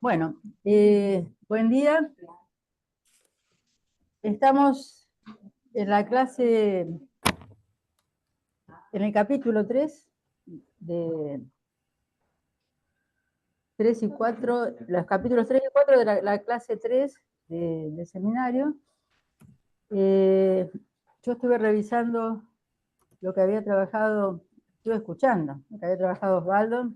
Bueno, buen día. Estamos en la clase, en el capítulo 3 de 3 y 4, los capítulos 3 y 4 de la clase 3 del seminario. Yo estuve revisando lo que había trabajado, estuve escuchando lo que había trabajado Osvaldo.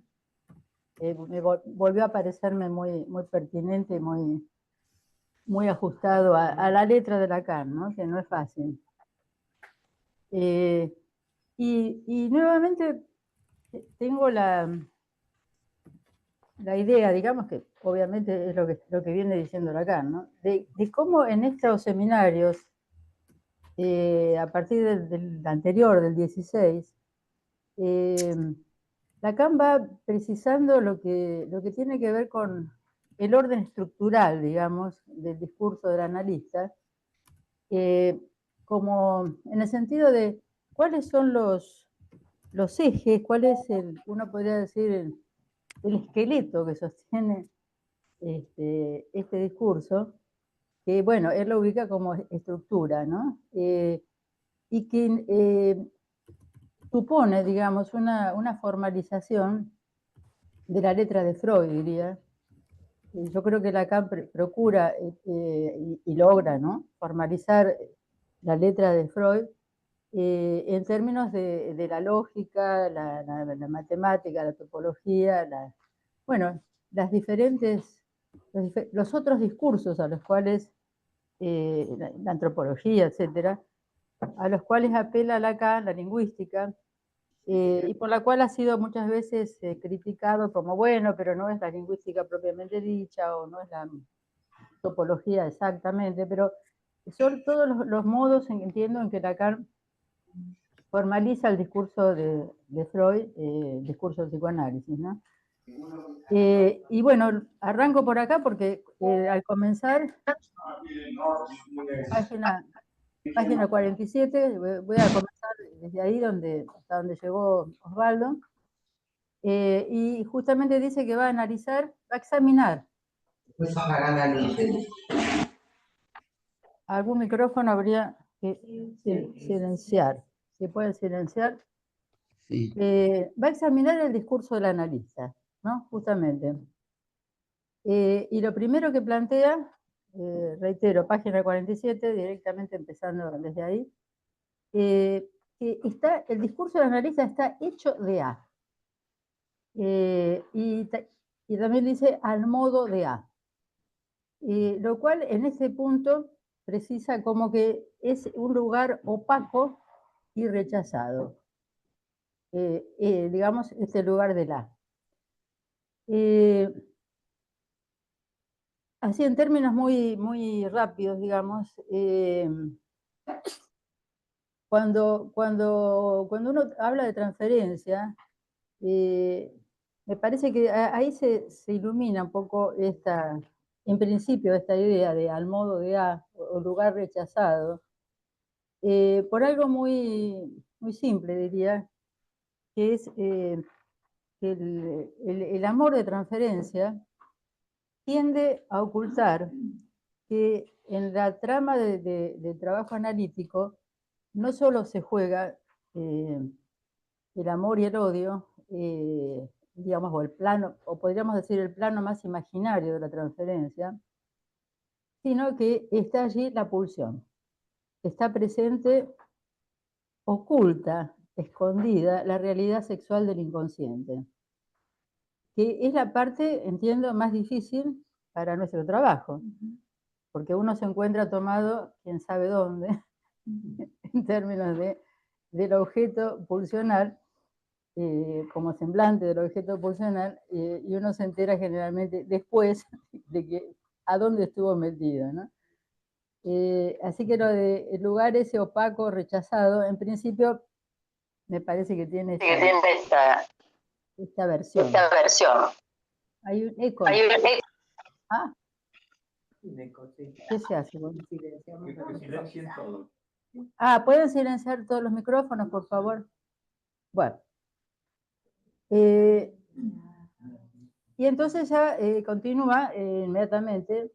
Me volvió a parecerme muy pertinente y muy ajustado a la letra de Lacan, ¿no? Que no es fácil. Y nuevamente tengo la idea, digamos que obviamente es lo que viene diciendo Lacan, ¿no? De cómo en estos seminarios, a partir del anterior, del 16, Lacan va precisando lo que tiene que ver con el orden estructural, digamos, del discurso del analista, como en el sentido de cuáles son los ejes, cuál es uno podría decir, el esqueleto que sostiene este discurso, que bueno, él lo ubica como estructura, ¿no? Y que supone, digamos, una formalización de la letra de Freud, diría. Yo creo que Lacan procura y logra, ¿no?, formalizar la letra de Freud en términos de la lógica, la matemática, la topología, bueno, las diferentes, los otros discursos a los cuales, la antropología, etcétera, a los cuales apela Lacan, la lingüística, y por la cual ha sido muchas veces criticado como, bueno, pero no es la lingüística propiamente dicha, o no es la topología exactamente, pero son todos los modos, entiendo, en que Lacan formaliza el discurso de Freud, el discurso del psicoanálisis, ¿no? Y bueno, arranco por acá porque al comenzar, página 47, voy a comenzar desde ahí hasta donde llegó Osvaldo, y justamente dice que va a analizar, va a examinar. Algún micrófono habría que silenciar. ¿Se puede silenciar? Sí. Va a examinar el discurso del analista, ¿no? Justamente. Y lo primero que plantea, reitero, página 47, directamente empezando desde ahí, que el discurso del analista está hecho de A. Y también dice al modo de A. Lo cual en ese punto precisa como que es un lugar opaco y rechazado. Digamos, este lugar del A. Así en términos muy rápidos, digamos, cuando uno habla de transferencia, me parece que ahí se ilumina un poco en principio, esta idea de al modo de A, o lugar rechazado, por algo muy simple, diría, que es que el amor de transferencia tiende a ocultar que en la trama de trabajo analítico no solo se juega el amor y el odio, digamos, o el plano, o podríamos decir el plano más imaginario de la transferencia, sino que está allí la pulsión. Está presente, oculta, escondida, la realidad sexual del inconsciente, que es la parte, entiendo, más difícil para nuestro trabajo, porque uno se encuentra tomado quién sabe dónde, en términos del objeto pulsional, como semblante del objeto pulsional, y uno se entera generalmente después de que a dónde estuvo metido, ¿no? Así que lo de el lugar ese opaco, rechazado, en principio me parece que tiene esta versión. Hay un eco. Ah, ¿qué se hace? Bueno, ¿pueden silenciar todos los micrófonos, por favor? Bueno. Y entonces ya continúa inmediatamente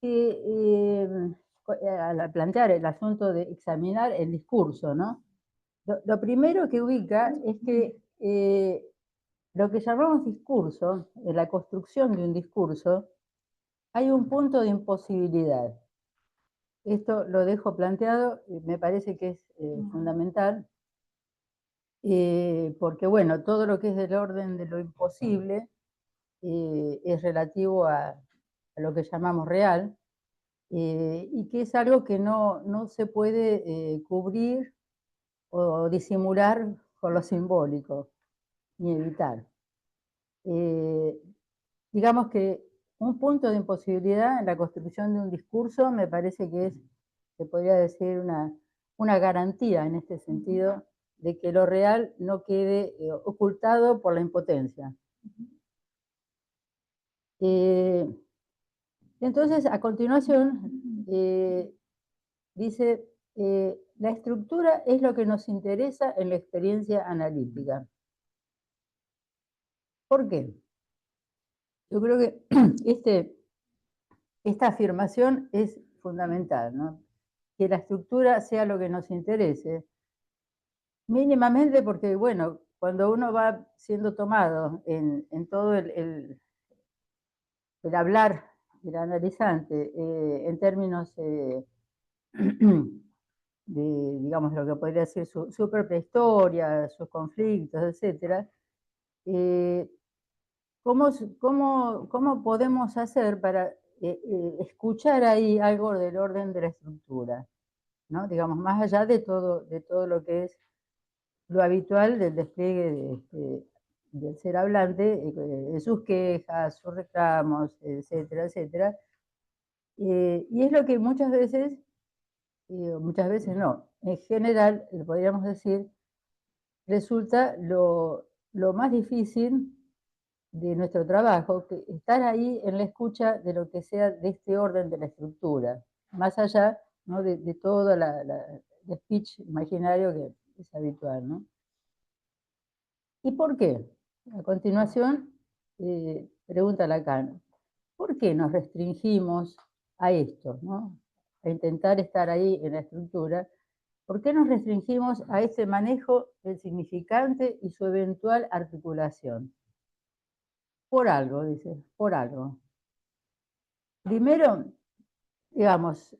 que al plantear el asunto de examinar el discurso, ¿no? Lo primero que ubica es que lo que llamamos discurso, en la construcción de un discurso, hay un punto de imposibilidad. Esto lo dejo planteado, me parece que es fundamental, porque bueno, todo lo que es del orden de lo imposible es relativo a lo que llamamos real, y que es algo que no se puede cubrir o disimular con lo simbólico, ni evitar. Digamos que un punto de imposibilidad en la construcción de un discurso me parece que es, se podría decir, una garantía en este sentido de que lo real no quede ocultado por la impotencia. Entonces, a continuación, dice, la estructura es lo que nos interesa en la experiencia analítica. ¿Por qué? Yo creo que esta afirmación es fundamental, ¿no? Que la estructura sea lo que nos interese, mínimamente porque, bueno, cuando uno va siendo tomado en todo el hablar del analizante, en términos de, digamos, lo que podría ser su propia historia, sus conflictos, etcétera, ¿cómo podemos hacer para escuchar ahí algo del orden de la estructura? ¿No? Digamos, más allá de todo lo que es lo habitual del despliegue del ser hablante, sus quejas, sus reclamos, etcétera, etcétera. Y es lo que muchas veces no, en general, podríamos decir, resulta lo más difícil de nuestro trabajo, que estar ahí en la escucha de lo que sea de este orden de la estructura, más allá, ¿no?, de todo el speech imaginario que es habitual, ¿no? ¿Y por qué? A continuación, pregunta Lacan, ¿por qué nos restringimos a esto, ¿no? A intentar estar ahí en la estructura? ¿Por qué nos restringimos a ese manejo del significante y su eventual articulación? Por algo, dice, por algo. Primero, digamos,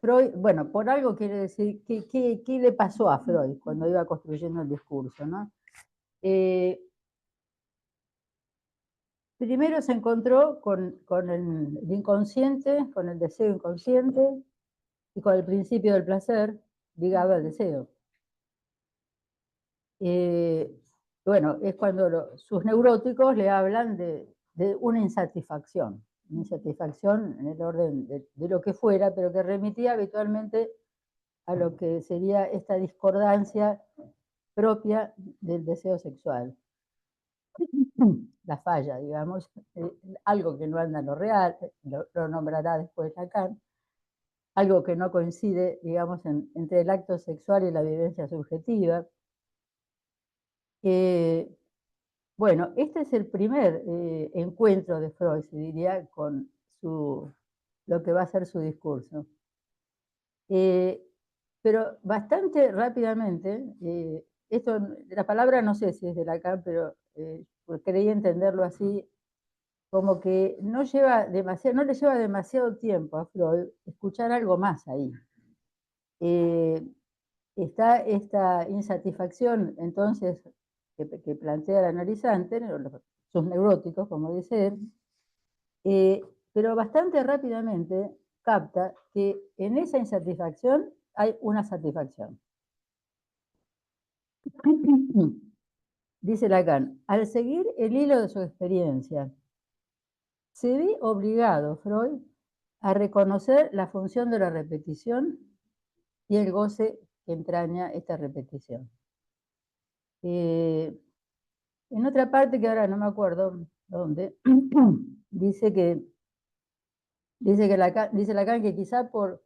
Freud, bueno, por algo quiere decir, ¿qué le pasó a Freud cuando iba construyendo el discurso, ¿no? Primero se encontró con el inconsciente, con el deseo inconsciente y con el principio del placer ligado al deseo. Bueno, es cuando sus neuróticos le hablan de una insatisfacción en el orden de lo que fuera, pero que remitía habitualmente a lo que sería esta discordancia propia del deseo sexual. La falla, digamos, algo que no anda en lo real, lo nombrará después Lacan, algo que no coincide, digamos, entre el acto sexual y la vivencia subjetiva. Bueno, este es el primer encuentro de Freud, se diría, con lo que va a ser su discurso. Pero bastante rápidamente, la palabra no sé si es de Lacan, pero pues creí entenderlo así, como que no le lleva demasiado tiempo a Freud escuchar algo más ahí. Está esta insatisfacción, entonces, que plantea el analizante, sus neuróticos, como dice él, pero bastante rápidamente capta que en esa insatisfacción hay una satisfacción. Dice Lacan, al seguir el hilo de su experiencia, se ve obligado Freud a reconocer la función de la repetición y el goce que entraña esta repetición. En otra parte, que ahora no me acuerdo dónde, dice Lacan que quizá por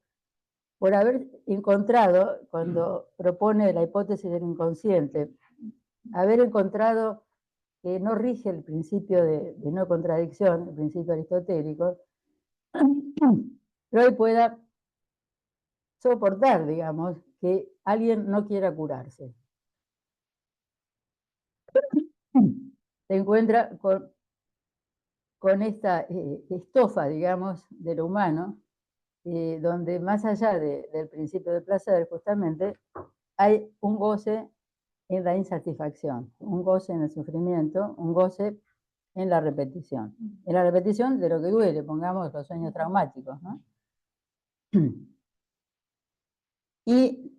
haber encontrado, cuando propone la hipótesis del inconsciente, haber encontrado que no rige el principio de no contradicción, el principio aristotélico, Freud pueda soportar, digamos, que alguien no quiera curarse. Se encuentra con esta estofa, digamos, de lo humano, donde más allá del principio del placer, justamente, hay un goce en la insatisfacción, un goce en el sufrimiento, un goce en la repetición. En la repetición de lo que duele, pongamos los sueños traumáticos, ¿no? Y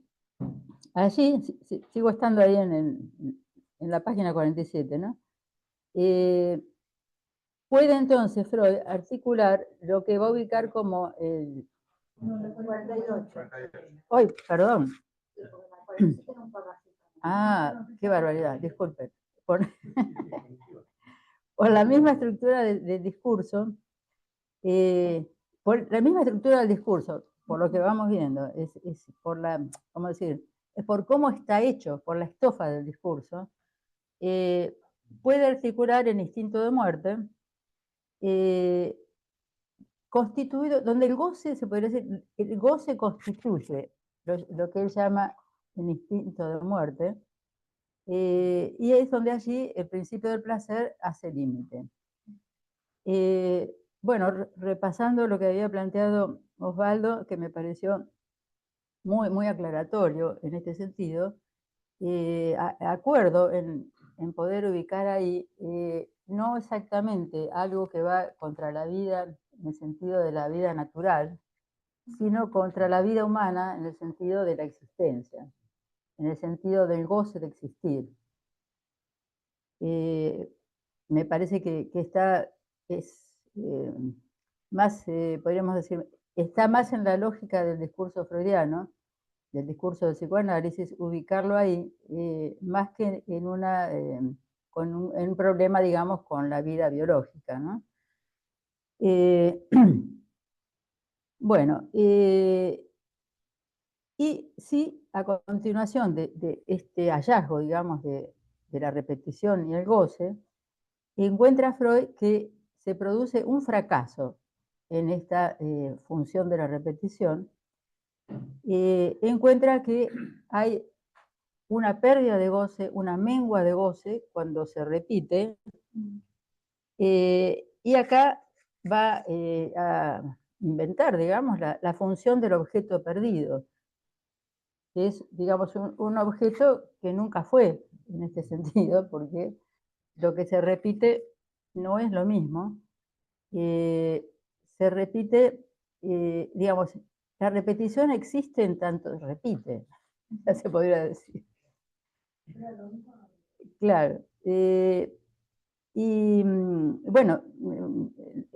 allí, sigo estando ahí en la página 47, ¿no? Puede entonces Freud articular lo que va a ubicar como el... 48. Hoy, perdón. Ah, qué barbaridad, disculpen. Por, por la misma estructura del discurso, por la misma estructura del discurso, por lo que vamos viendo, es por la, ¿cómo decir? Es por cómo está hecho, por la estofa del discurso, puede articular el instinto de muerte, constituido, donde el goce, se podría decir, el goce constituye lo que él llama el instinto de muerte, y es donde allí el principio del placer hace límite. Bueno, repasando lo que había planteado Osvaldo, que me pareció muy aclaratorio en este sentido, acuerdo en poder ubicar ahí, no exactamente algo que va contra la vida en el sentido de la vida natural, sino contra la vida humana en el sentido de la existencia, en el sentido del goce de existir. Me parece que es más, podríamos decir, está más en la lógica del discurso freudiano, del discurso del psicoanálisis, ubicarlo ahí, más que en, en un problema, digamos, con la vida biológica, ¿no? Bueno, y sí, a continuación de este hallazgo, digamos, de la repetición y el goce, encuentra Freud que se produce un fracaso en esta función de la repetición. Encuentra que hay una pérdida de goce, una mengua de goce cuando se repite, y acá va a inventar, digamos, la función del objeto perdido, que es, digamos, un objeto que nunca fue en este sentido, porque lo que se repite no es lo mismo. Se repite, digamos, la repetición existe en tanto repite, ya se podría decir. Claro. Y bueno,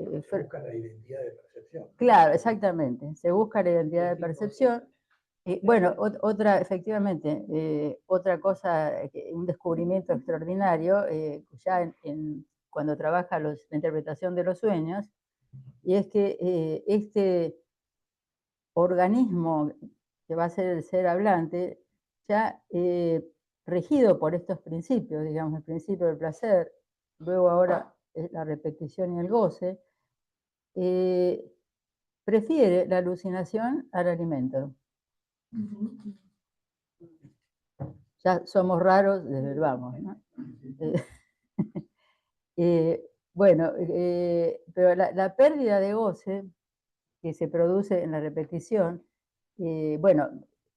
se busca la identidad de percepción. Claro, exactamente. Se busca la identidad de percepción. Bueno, otra, efectivamente, otra cosa, un descubrimiento extraordinario, ya cuando trabaja la interpretación de los sueños, y es que este organismo que va a ser el ser hablante, ya regido por estos principios, digamos, el principio del placer, luego ahora la repetición y el goce, prefiere la alucinación al alimento. Ya somos raros desde el vamos, ¿no? Bueno, pero la pérdida de goce que se produce en la repetición, bueno,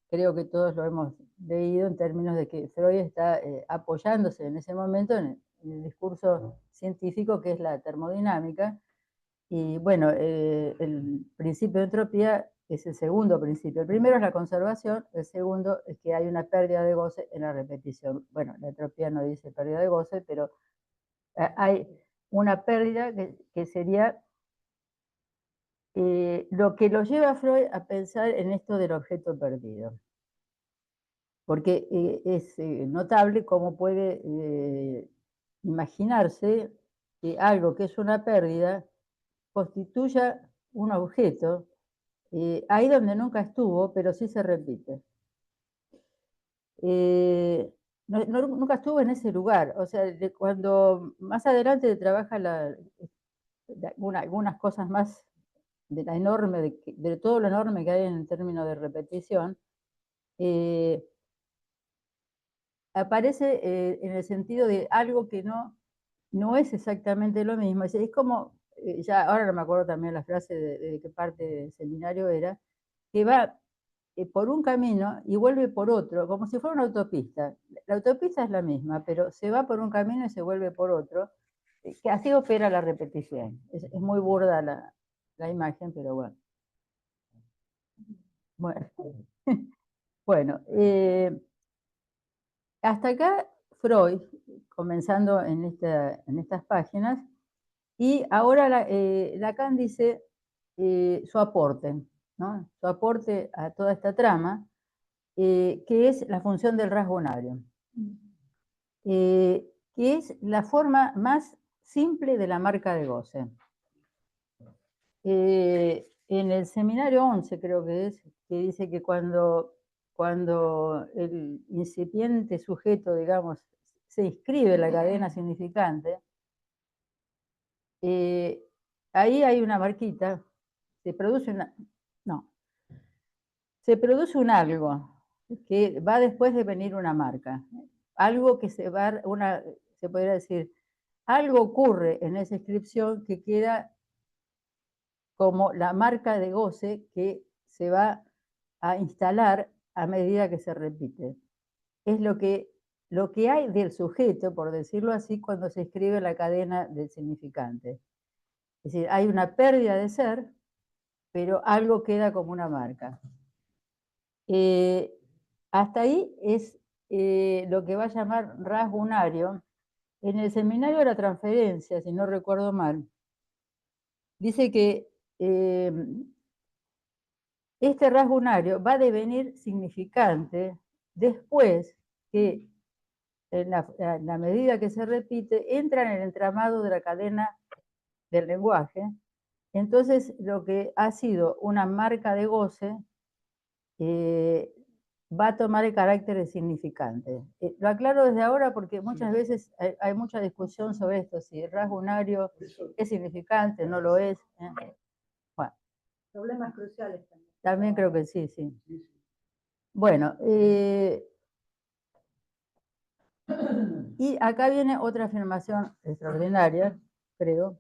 creo que todos lo hemos leído en términos de que Freud está apoyándose en ese momento en el discurso científico que es la termodinámica, y bueno, el principio de entropía es el segundo principio. El primero es la conservación, el segundo es que hay una pérdida de goce en la repetición. Bueno, la entropía no dice pérdida de goce, pero hay una pérdida que sería lo que lo lleva a Freud a pensar en esto del objeto perdido. Porque es notable cómo puede imaginarse que algo que es una pérdida constituya un objeto ahí donde nunca estuvo, pero sí se repite. nunca estuvo en ese lugar. O sea, cuando más adelante trabaja algunas cosas más de la enorme, de todo lo enorme que hay en términos de repetición, aparece en el sentido de algo que no es exactamente lo mismo. Es como, ya ahora no me acuerdo también la frase de qué parte del seminario era, que va por un camino y vuelve por otro, como si fuera una autopista. La autopista es la misma, pero se va por un camino y se vuelve por otro, que así opera la repetición. Es muy burda la imagen, pero bueno. Bueno, bueno hasta acá Freud, comenzando en estas páginas, y ahora Lacan dice su aporte, ¿no? Su aporte a toda esta trama, que es la función del rasgo unario, que es la forma más simple de la marca de goce. En el seminario 11 creo que es, que dice que cuando el incipiente sujeto, digamos, se inscribe en la cadena significante, ahí hay una marquita, se produce se produce un algo que va después de venir una marca. Algo que se podría decir, algo ocurre en esa inscripción que queda como la marca de goce que se va a instalar a medida que se repite. Es lo que hay del sujeto, por decirlo así, cuando se escribe la cadena del significante. Es decir, hay una pérdida de ser, pero algo queda como una marca. Hasta ahí es lo que va a llamar rasgo unario. En el seminario de la transferencia, si no recuerdo mal, dice que este rasgo unario va a devenir significante después que, en la medida que se repite, entra en el entramado de la cadena del lenguaje. Entonces, lo que ha sido una marca de goce va a tomar el carácter de significante. Lo aclaro desde ahora porque muchas veces hay mucha discusión sobre esto, si el rasgo unario es significante, no lo es. Bueno. Problemas cruciales también. También creo que sí, sí. Bueno, y acá viene otra afirmación extraordinaria, creo,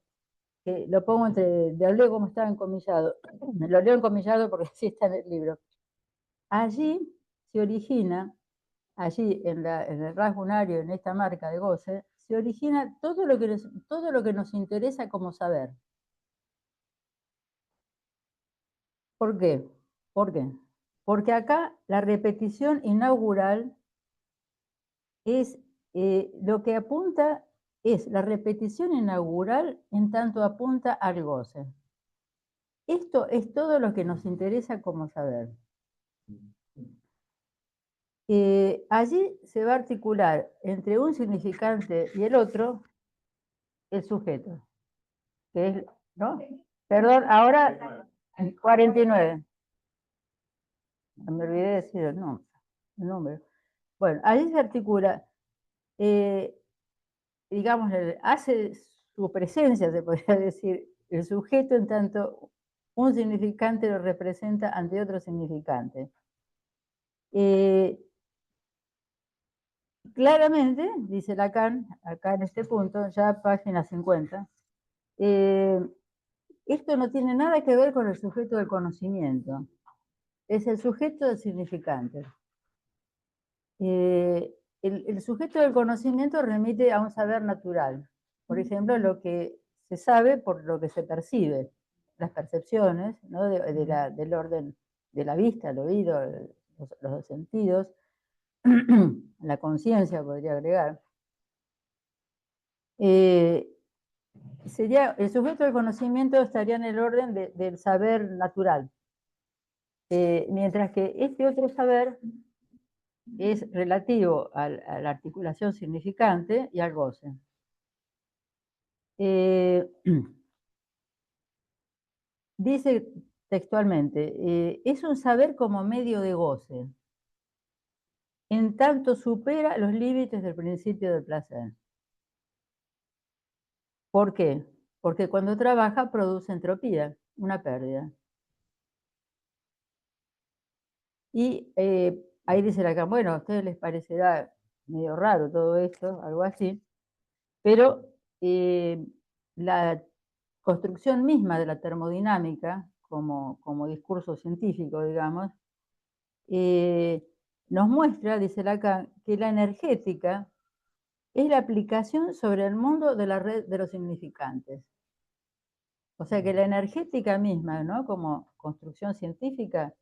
que lo pongo lo leo como estaba encomillado. Lo leo encomillado porque así está en el libro. Allí se origina, allí en el rasgo unario, en esta marca de goce, se origina todo lo que nos interesa como saber. ¿Por qué? ¿Por qué? Porque acá la repetición inaugural es lo que apunta, es la repetición inaugural en tanto apunta al goce. Esto es todo lo que nos interesa como saber. Allí se va a articular entre un significante y el otro el sujeto, que es, ¿no? Perdón, ahora 49. Me olvidé de decir el número. Bueno, allí se articula, digamos, hace su presencia, se podría decir, el sujeto en tanto un significante lo representa ante otro significante. Claramente, dice Lacan, acá en este punto, ya página 50, esto no tiene nada que ver con el sujeto del conocimiento, es el sujeto del significante. El sujeto del conocimiento remite a un saber natural, por ejemplo, lo que se sabe por lo que se percibe, las percepciones, ¿no? Del orden de la vista, el oído, los sentidos, la conciencia podría agregar. El sujeto del conocimiento estaría en el orden del saber natural, mientras que este otro saber es relativo a la articulación significante y al goce. Dice textualmente, es un saber como medio de goce. en tanto supera los límites del principio del placer. ¿Por qué? Porque cuando trabaja produce entropía, una pérdida. Y ahí dice Lacan, bueno, a ustedes les parecerá medio raro todo esto, algo así, pero la construcción misma de la termodinámica, como discurso científico, digamos, nos muestra, dice Lacan, que la energética es la aplicación sobre el mundo de la red de los significantes. O sea que la energética misma, ¿no?, como construcción científica,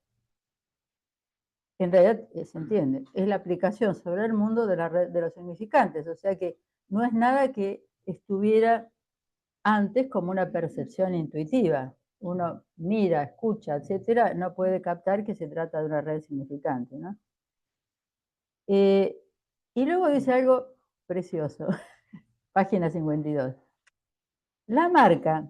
en realidad se entiende, es la aplicación sobre el mundo de la red de los significantes. O sea que no es nada que estuviera antes como una percepción intuitiva. Uno mira, escucha, etcétera, no puede captar que se trata de una red significante, ¿no? Y luego dice algo precioso, página 52. La marca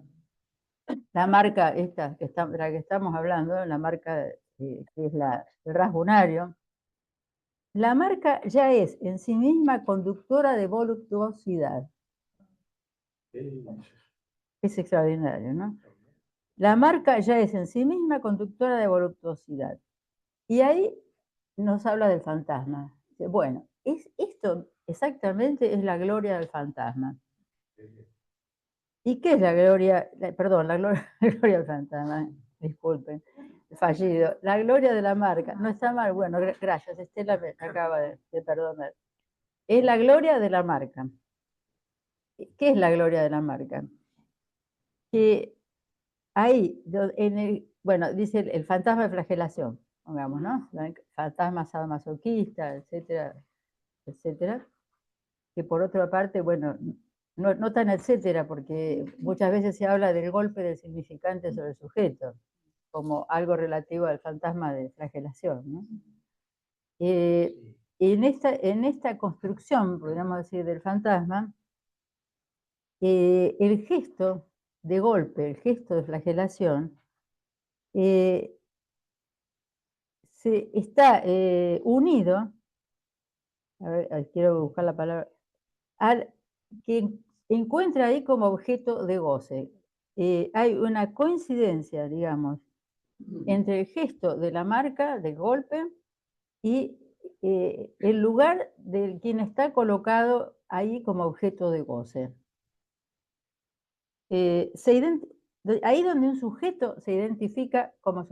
esta de la que estamos hablando, la marca que es el rasgo unario, la marca ya es en sí misma conductora de voluptuosidad. Es extraordinario, ¿no? La marca ya es en sí misma conductora de voluptuosidad. Y ahí nos habla del fantasma. Bueno, esto exactamente es la gloria del fantasma. ¿Y qué es la gloria? Perdón, la gloria del fantasma, disculpen, fallido. La gloria de la marca, no está mal, bueno, gracias, Estela me acaba de perdonar. Es la gloria de la marca. ¿Qué es la gloria de la marca? Que ahí, bueno, dice el fantasma de flagelación, pongamos, ¿no? Fantasma sadomasoquista, etcétera, etcétera. Que por otra parte, bueno, no tan etcétera, porque muchas veces se habla del golpe del significante sobre el sujeto, como algo relativo al fantasma de flagelación, ¿no? En esta construcción, podríamos decir, del fantasma, el gesto de golpe, el gesto de flagelación, se está unido, a ver, quiero buscar la palabra, al que encuentra ahí como objeto de goce. Hay una coincidencia, digamos, entre el gesto de la marca, del golpe, y el lugar de quien está colocado ahí como objeto de goce. Ahí donde un sujeto se identifica como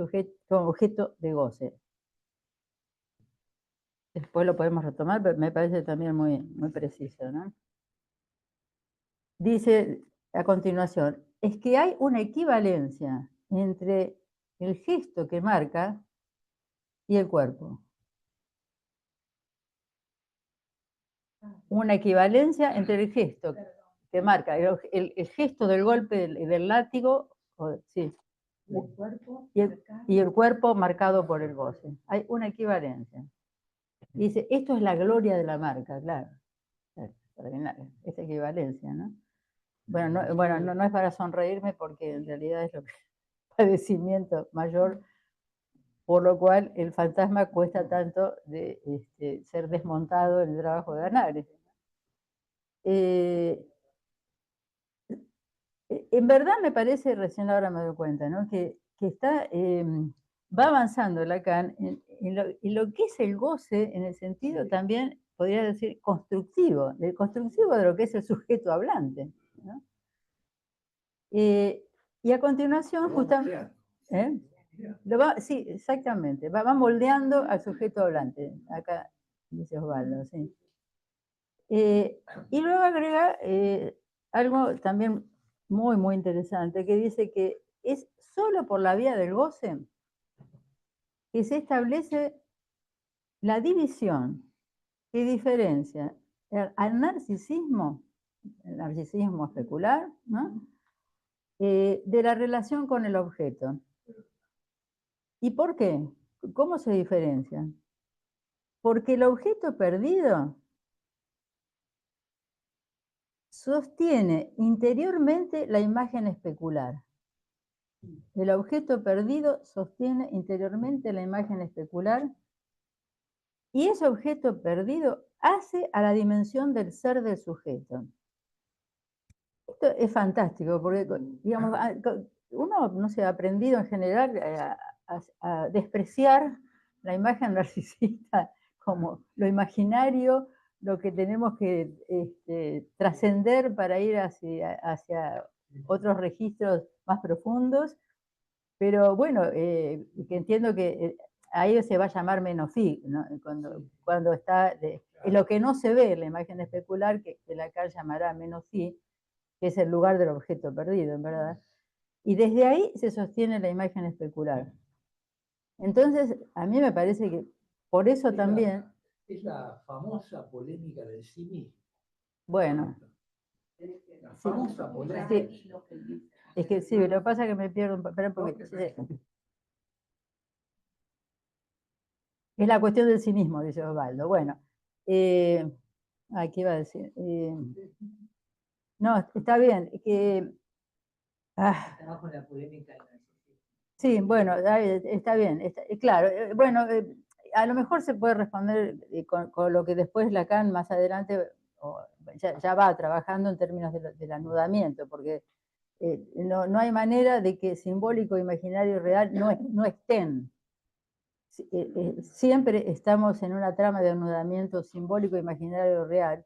objeto de goce. Después lo podemos retomar, pero me parece también muy, muy preciso, ¿no? Dice a continuación, es que hay una equivalencia entre el gesto que marca y el cuerpo. Una equivalencia entre el gesto que marca, el gesto del golpe del látigo, sí, y el cuerpo marcado por el goce. Hay una equivalencia. Dice, esto es la gloria de la marca, claro. Esta equivalencia, ¿no? Bueno, no es para sonreírme porque en realidad es lo que padecimiento mayor, por lo cual el fantasma cuesta tanto de ser desmontado en el trabajo de análisis. En verdad me parece, recién ahora me doy cuenta, ¿no?, que va avanzando Lacan en lo que es el goce, en el sentido también, podría decir, constructivo de lo que es el sujeto hablante, ¿no? Y a continuación, justamente, sí, exactamente, va moldeando al sujeto hablante, acá dice Osvaldo, sí. Y luego agrega algo también muy, muy interesante, que dice que es solo por la vía del goce que se establece la división que diferencia al narcisismo, el narcisismo especular, ¿no?, de la relación con el objeto. ¿Y por qué? ¿Cómo se diferencian? Porque el objeto perdido sostiene interiormente la imagen especular. El objeto perdido sostiene interiormente la imagen especular y ese objeto perdido hace a la dimensión del ser del sujeto. Esto es fantástico, porque, digamos, uno, no sé, ha aprendido en general a despreciar la imagen narcisista como lo imaginario, lo que tenemos que trascender para ir hacia otros registros más profundos, pero bueno, que entiendo que ahí se va a llamar menofí, ¿no? Cuando está, es lo que no se ve en la imagen especular, que Lacan llamará menofí, que es el lugar del objeto perdido, en verdad. Y desde ahí se sostiene la imagen especular. Entonces, a mí me parece que por eso también... Es la famosa polémica del sí mismo. Bueno. La famosa polémica. Sí. Es que sí, lo que pasa es que me pierdo un poquito. Es la cuestión del sí mismo, dice Osvaldo. Bueno, ¿qué iba a decir? No, está bien. Estamos con la polémica del narcisismo. Sí, bueno, está bien. Claro, bueno, a lo mejor se puede responder con lo que después Lacan más adelante ya va trabajando en términos del anudamiento, porque no hay manera de que simbólico, imaginario y real no estén. Siempre estamos en una trama de anudamiento simbólico, imaginario y real.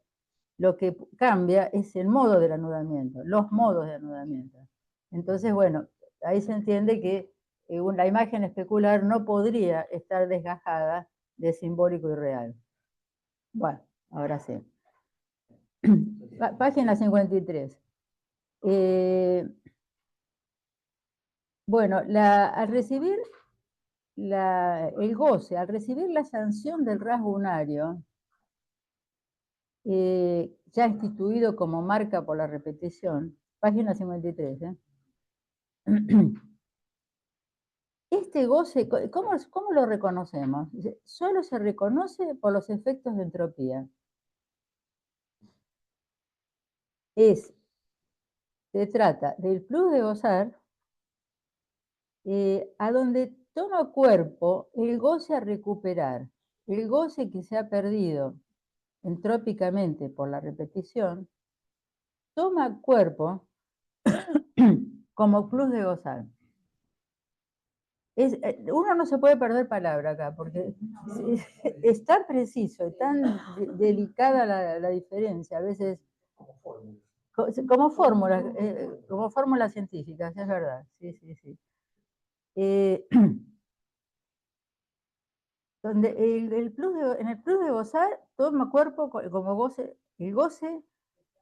Lo que cambia es el modo del anudamiento, los modos de anudamiento. Entonces, bueno, ahí se entiende que la imagen especular no podría estar desgajada de simbólico y real. Bueno, ahora sí. Página 53. Bueno, al recibir el goce, al recibir la sanción del rasgo unario, ya instituido como marca por la repetición, página 53, Este goce, ¿cómo lo reconocemos? Solo se reconoce por los efectos de entropía. Se trata del plus de gozar, a donde toma cuerpo el goce a recuperar, el goce que se ha perdido entrópicamente por la repetición, toma cuerpo como plus de gozar. Uno no se puede perder palabra acá, porque es tan preciso y tan delicada la diferencia, a veces como fórmulas científicas, es verdad, sí, sí, sí. Donde en el plus de gozar toma cuerpo como goce, el goce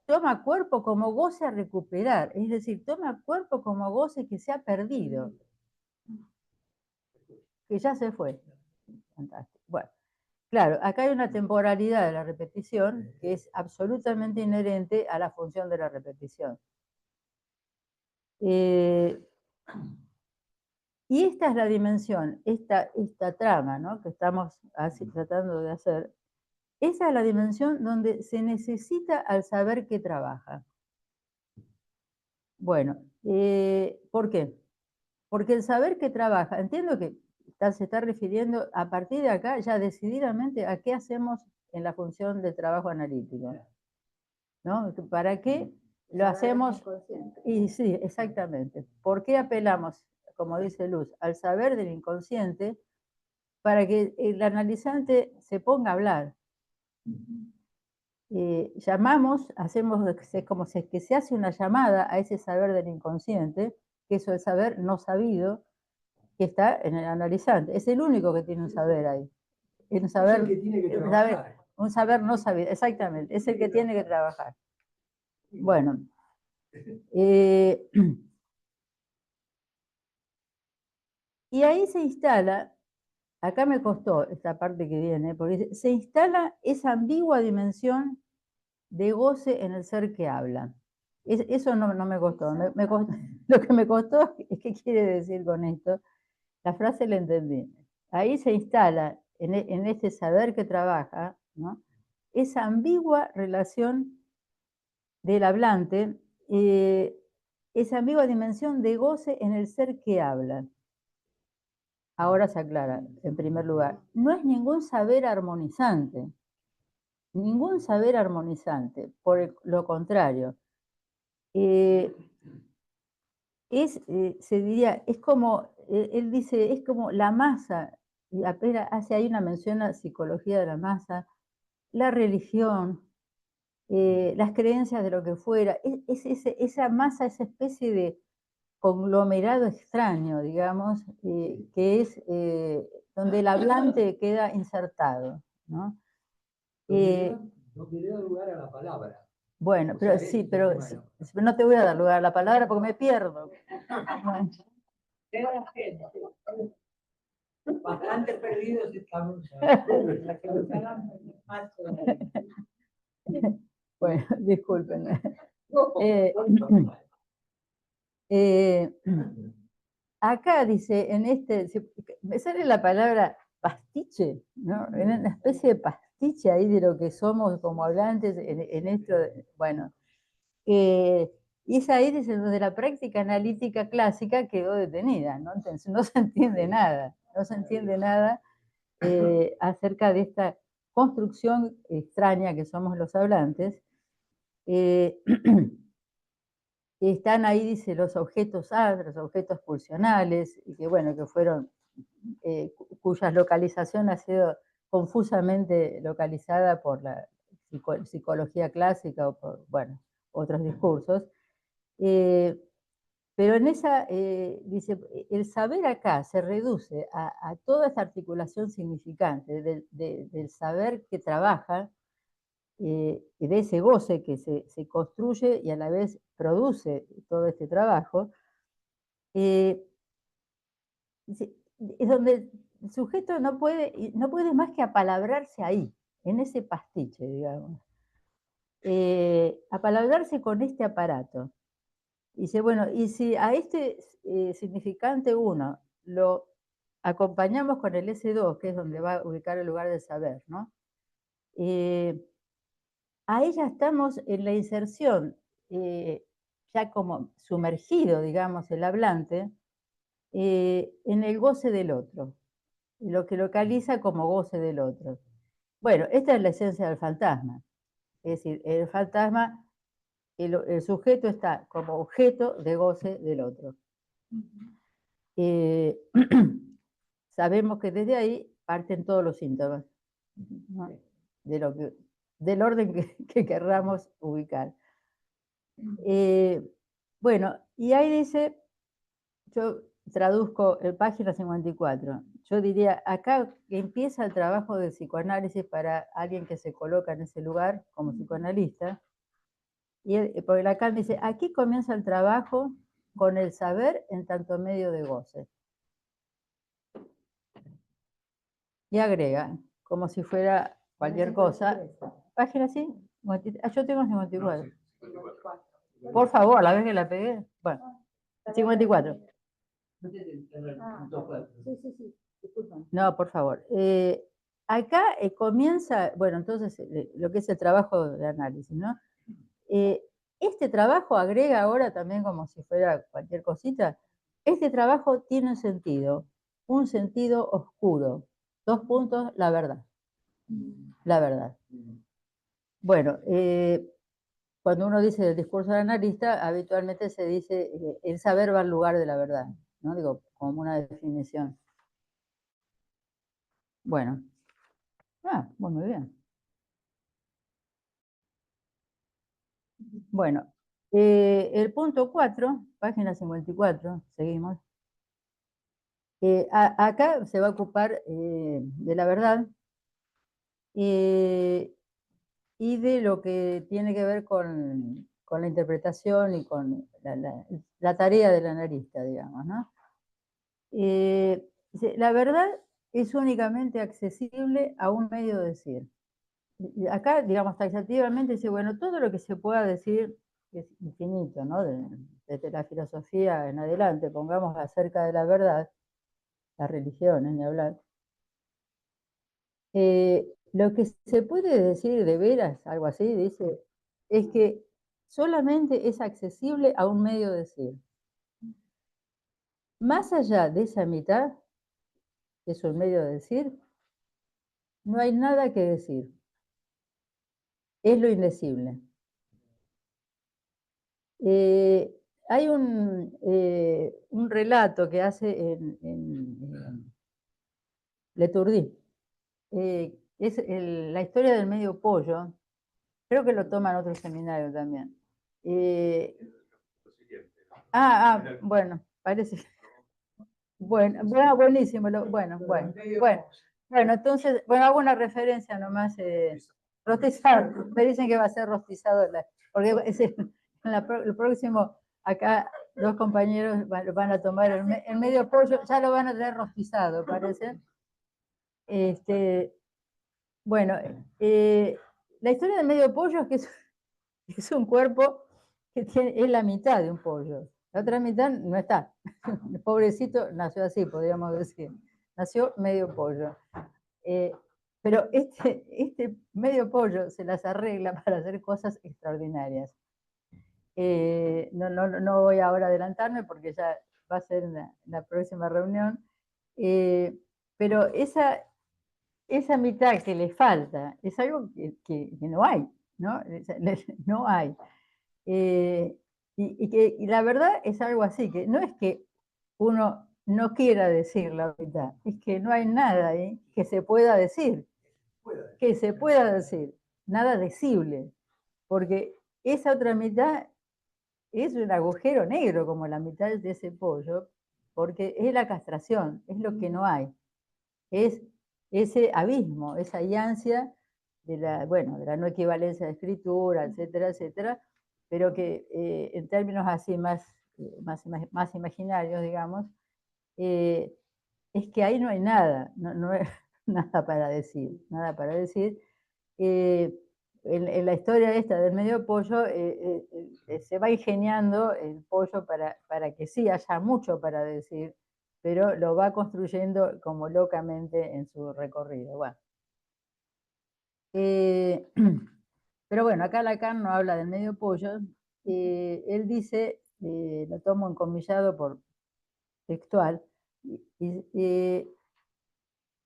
toma cuerpo como goce a recuperar, es decir, toma cuerpo como goce que se ha perdido, que ya se fue. Fantástico. Bueno, claro, acá hay una temporalidad de la repetición que es absolutamente inherente a la función de la repetición. Y esta es la dimensión, esta trama, ¿no?, que estamos tratando de hacer. Esa es la dimensión donde se necesita al saber que trabaja. Bueno, ¿por qué? Porque el saber que trabaja, entiendo que se está refiriendo a partir de acá ya decididamente a qué hacemos en la función de trabajo analítico, ¿no? ¿Para qué lo hacemos? Y sí, exactamente. ¿Por qué apelamos, como dice Luz, al saber del inconsciente para que el analizante se ponga a hablar? Llamamos, hacemos como que se hace una llamada a ese saber del inconsciente, que es el saber no sabido, que está en el analizante. Es el único que tiene un saber ahí. Un saber, es el que tiene que trabajar. Un saber no sabido, exactamente, es el que tiene que trabajar. Bueno. Y ahí se instala, acá me costó esta parte que viene, porque se instala esa ambigua dimensión de goce en el ser que habla. Eso no me costó. Lo que me costó es qué quiere decir con esto. La frase la entendí. Ahí se instala, en este saber que trabaja, ¿no?, esa ambigua relación del hablante, esa ambigua dimensión de goce en el ser que habla. ahora se aclara, en primer lugar, no es ningún saber armonizante, por lo contrario. Se diría, es como, él dice, es como la masa, y apenas hace ahí una mención a psicología de la masa, la religión, las creencias de lo que fuera, esa masa, esa especie de conglomerado extraño, digamos, que es donde el hablante queda insertado, ¿no? No que le da lugar a la palabra. Bueno, O pero sea, sí, pero no te voy a dar lugar a la palabra porque me pierdo. Bueno, Bastante perdidos estamos ya. Para que nos hagamos más. bueno, disculpen. No, Eh, no, Acá dice, me sale la palabra pastiche, ¿no? En una especie de pastiche ahí de lo que somos como hablantes en esto, bueno. Y es ahí donde la práctica analítica clásica quedó detenida, ¿no? Entonces no se entiende nada, acerca de esta construcción extraña que somos los hablantes. Están ahí, dice, los objetos A, los objetos pulsionales, y que bueno, que fueron, cuya localización ha sido confusamente localizada por la psicología clásica o por, bueno, otros discursos. Pero en esa, dice, el saber acá se reduce a toda esta articulación significante del saber que trabaja, de ese goce que se construye y a la vez produce todo este trabajo, eh, es donde el sujeto no puede más que apalabrarse ahí, en ese pastiche, digamos. Apalabrarse con este aparato. Dice, bueno, y si a este significante 1 lo acompañamos con el S2, que es donde va a ubicar el lugar del saber, ¿no? Ahí ya estamos en la inserción, ya como sumergido, digamos, el hablante, en el goce del otro, lo que localiza como goce del otro. Bueno, esta es la esencia del fantasma. Es decir, el fantasma, el sujeto está como objeto de goce del otro. Sabemos que desde ahí parten todos los síntomas, ¿no? Del orden que querramos ubicar. Bueno, y ahí dice, yo traduzco en página 54, yo diría, acá empieza el trabajo de psicoanálisis para alguien que se coloca en ese lugar como psicoanalista, porque Lacan dice, aquí comienza el trabajo con el saber en tanto medio de goce. Y agrega, como si fuera cualquier cosa, página así, yo tengo 54. Por favor, la vez que la pegué, bueno, 54. Sí, disculpan. No, por favor. Acá comienza, bueno, entonces lo que es el trabajo de análisis, ¿no? Este trabajo agrega ahora también como si fuera cualquier cosita, este trabajo tiene un sentido oscuro. 2 puntos, la verdad. La verdad. Bueno, cuando uno dice el discurso del analista, habitualmente se dice el saber va al lugar de la verdad, ¿no? Digo, como una definición. Bueno. Muy bien. Bueno, el punto 4, página 54, seguimos. Acá se va a ocupar de la verdad y de lo que tiene que ver con la interpretación y con la tarea del analista, digamos, ¿no? Dice, la verdad es únicamente accesible a un medio de decir. Y acá, digamos, taxativamente dice, bueno, todo lo que se pueda decir es infinito, ¿no? Desde la filosofía en adelante, pongamos acerca de la verdad, las religiones, ni hablar. Lo que se puede decir de veras, algo así, dice, es que solamente es accesible a un medio de decir. Más allá de esa mitad, es un medio de decir, no hay nada que decir. Es lo indecible. Hay un relato que hace en Leturdí. Es la historia del medio pollo. Creo que lo toma en otro seminario también. Bueno, parece. Bueno, buenísimo. Bueno, entonces, hago una referencia nomás. Rostizado. Me dicen que va a ser rostizado, porque el próximo, acá, dos compañeros van a tomar el medio pollo, ya lo van a tener rostizado, parece. Bueno, la historia del medio pollo es que es un cuerpo que es la mitad de un pollo. La otra mitad no está. El pobrecito nació así, podríamos decir. Nació medio pollo. Pero este medio pollo se las arregla para hacer cosas extraordinarias. No voy ahora a adelantarme porque ya va a ser en la próxima reunión. Pero esa mitad que le falta es algo que no hay, ¿no? No hay. Y la verdad es algo así, que no es que uno no quiera decir la mitad, es que no hay nada ahí que se pueda decir, nada decible, porque esa otra mitad es un agujero negro como la mitad de ese pollo, porque es la castración, es lo que no hay, es ese abismo, esa ansia de la no equivalencia de escritura, etcétera, etcétera, pero que en términos así más imaginarios, digamos, es que ahí no hay nada, no hay nada para decir, nada para decir. En la historia esta del medio pollo, se va ingeniando el pollo para que sí haya mucho para decir, pero lo va construyendo como locamente en su recorrido. Bueno. Pero bueno, acá Lacan no habla del medio pollo. Él dice, lo tomo encomillado por textual,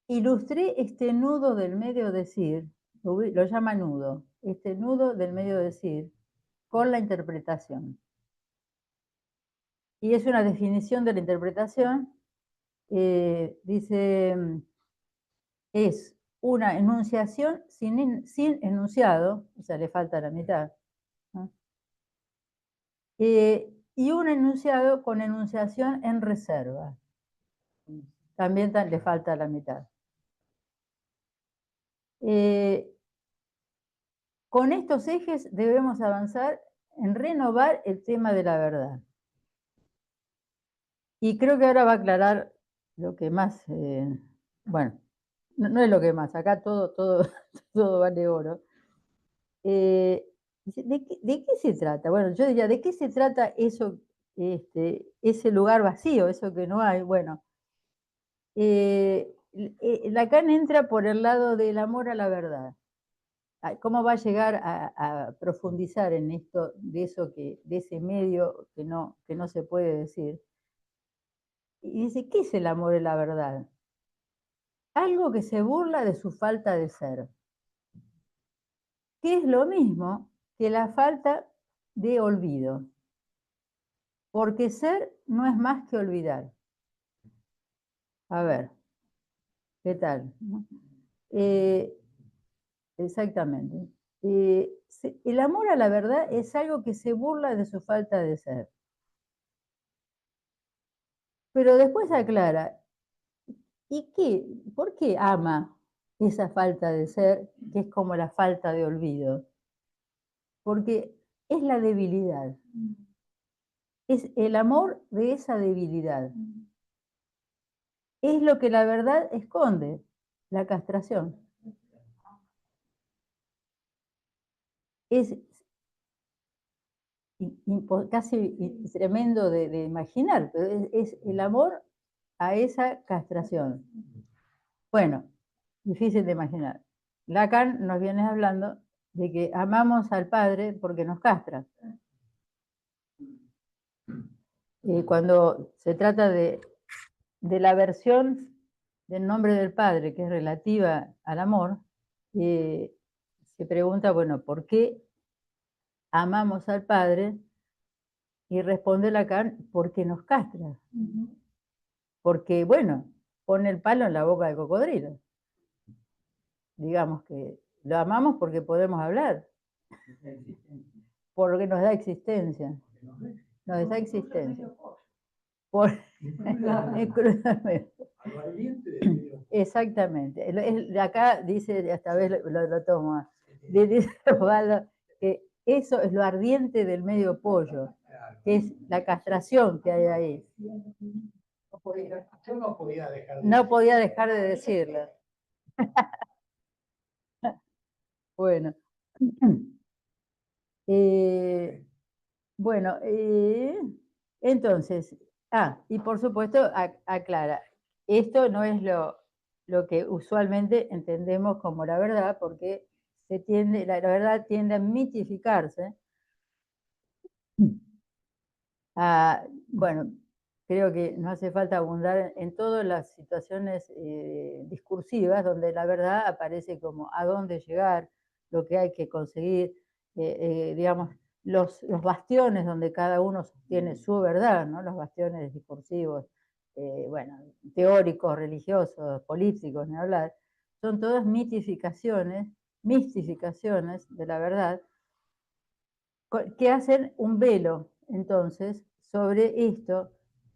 ilustré este nudo del medio decir, lo llama nudo, este nudo del medio decir, con la interpretación. Y es una definición de la interpretación, dice, es una enunciación sin enunciado, o sea, le falta la mitad, ¿no? Y un enunciado con enunciación en reserva, también le falta la mitad. Con estos ejes debemos avanzar en renovar el tema de la verdad. Y creo que ahora va a aclarar lo que más, bueno, no es lo que más, acá todo vale oro. ¿De qué se trata? Bueno, yo diría, ¿de qué se trata eso, ese lugar vacío, eso que no hay? Bueno, Lacan entra por el lado del amor a la verdad. ¿Cómo va a llegar a profundizar en esto, de ese medio que no se puede decir? Y dice, ¿qué es el amor a la verdad? Algo que se burla de su falta de ser, que es lo mismo que la falta de olvido, porque ser no es más que olvidar. A ver, ¿qué tal? Exactamente. El amor a la verdad es algo que se burla de su falta de ser. Pero después aclara, ¿por qué ama esa falta de ser, que es como la falta de olvido? Porque es la debilidad. Es el amor de esa debilidad. Es lo que la verdad esconde, la castración. Es casi tremendo de imaginar, pero es el amor a esa castración. Bueno, difícil de imaginar. Lacan nos viene hablando de que amamos al Padre porque nos castra. Cuando se trata de la versión del nombre del Padre, que es relativa al amor, se pregunta, bueno, ¿por qué amamos al Padre? Y responde Lacan, porque nos castra. Porque, bueno, pone el palo en la boca del cocodrilo. Digamos que lo amamos porque podemos hablar, porque nos da existencia. Nos da existencia. Por, exactamente. Acá dice, esta vez lo tomo, dice Osvaldo, que eso es lo ardiente del medio pollo, que es la castración que hay ahí. Yo no podía dejar de No podía dejar de decirlo. Bueno. Bueno, entonces, y por supuesto aclara, esto no es lo que usualmente entendemos como la verdad, porque la verdad tiende a mitificarse. Bueno, creo que no hace falta abundar en todas las situaciones discursivas donde la verdad aparece como a dónde llegar, lo que hay que conseguir, digamos, los bastiones donde cada uno sostiene su verdad, ¿no? Los bastiones discursivos, bueno, teóricos, religiosos, políticos, ni hablar, son todas mistificaciones de la verdad que hacen un velo, entonces, sobre esto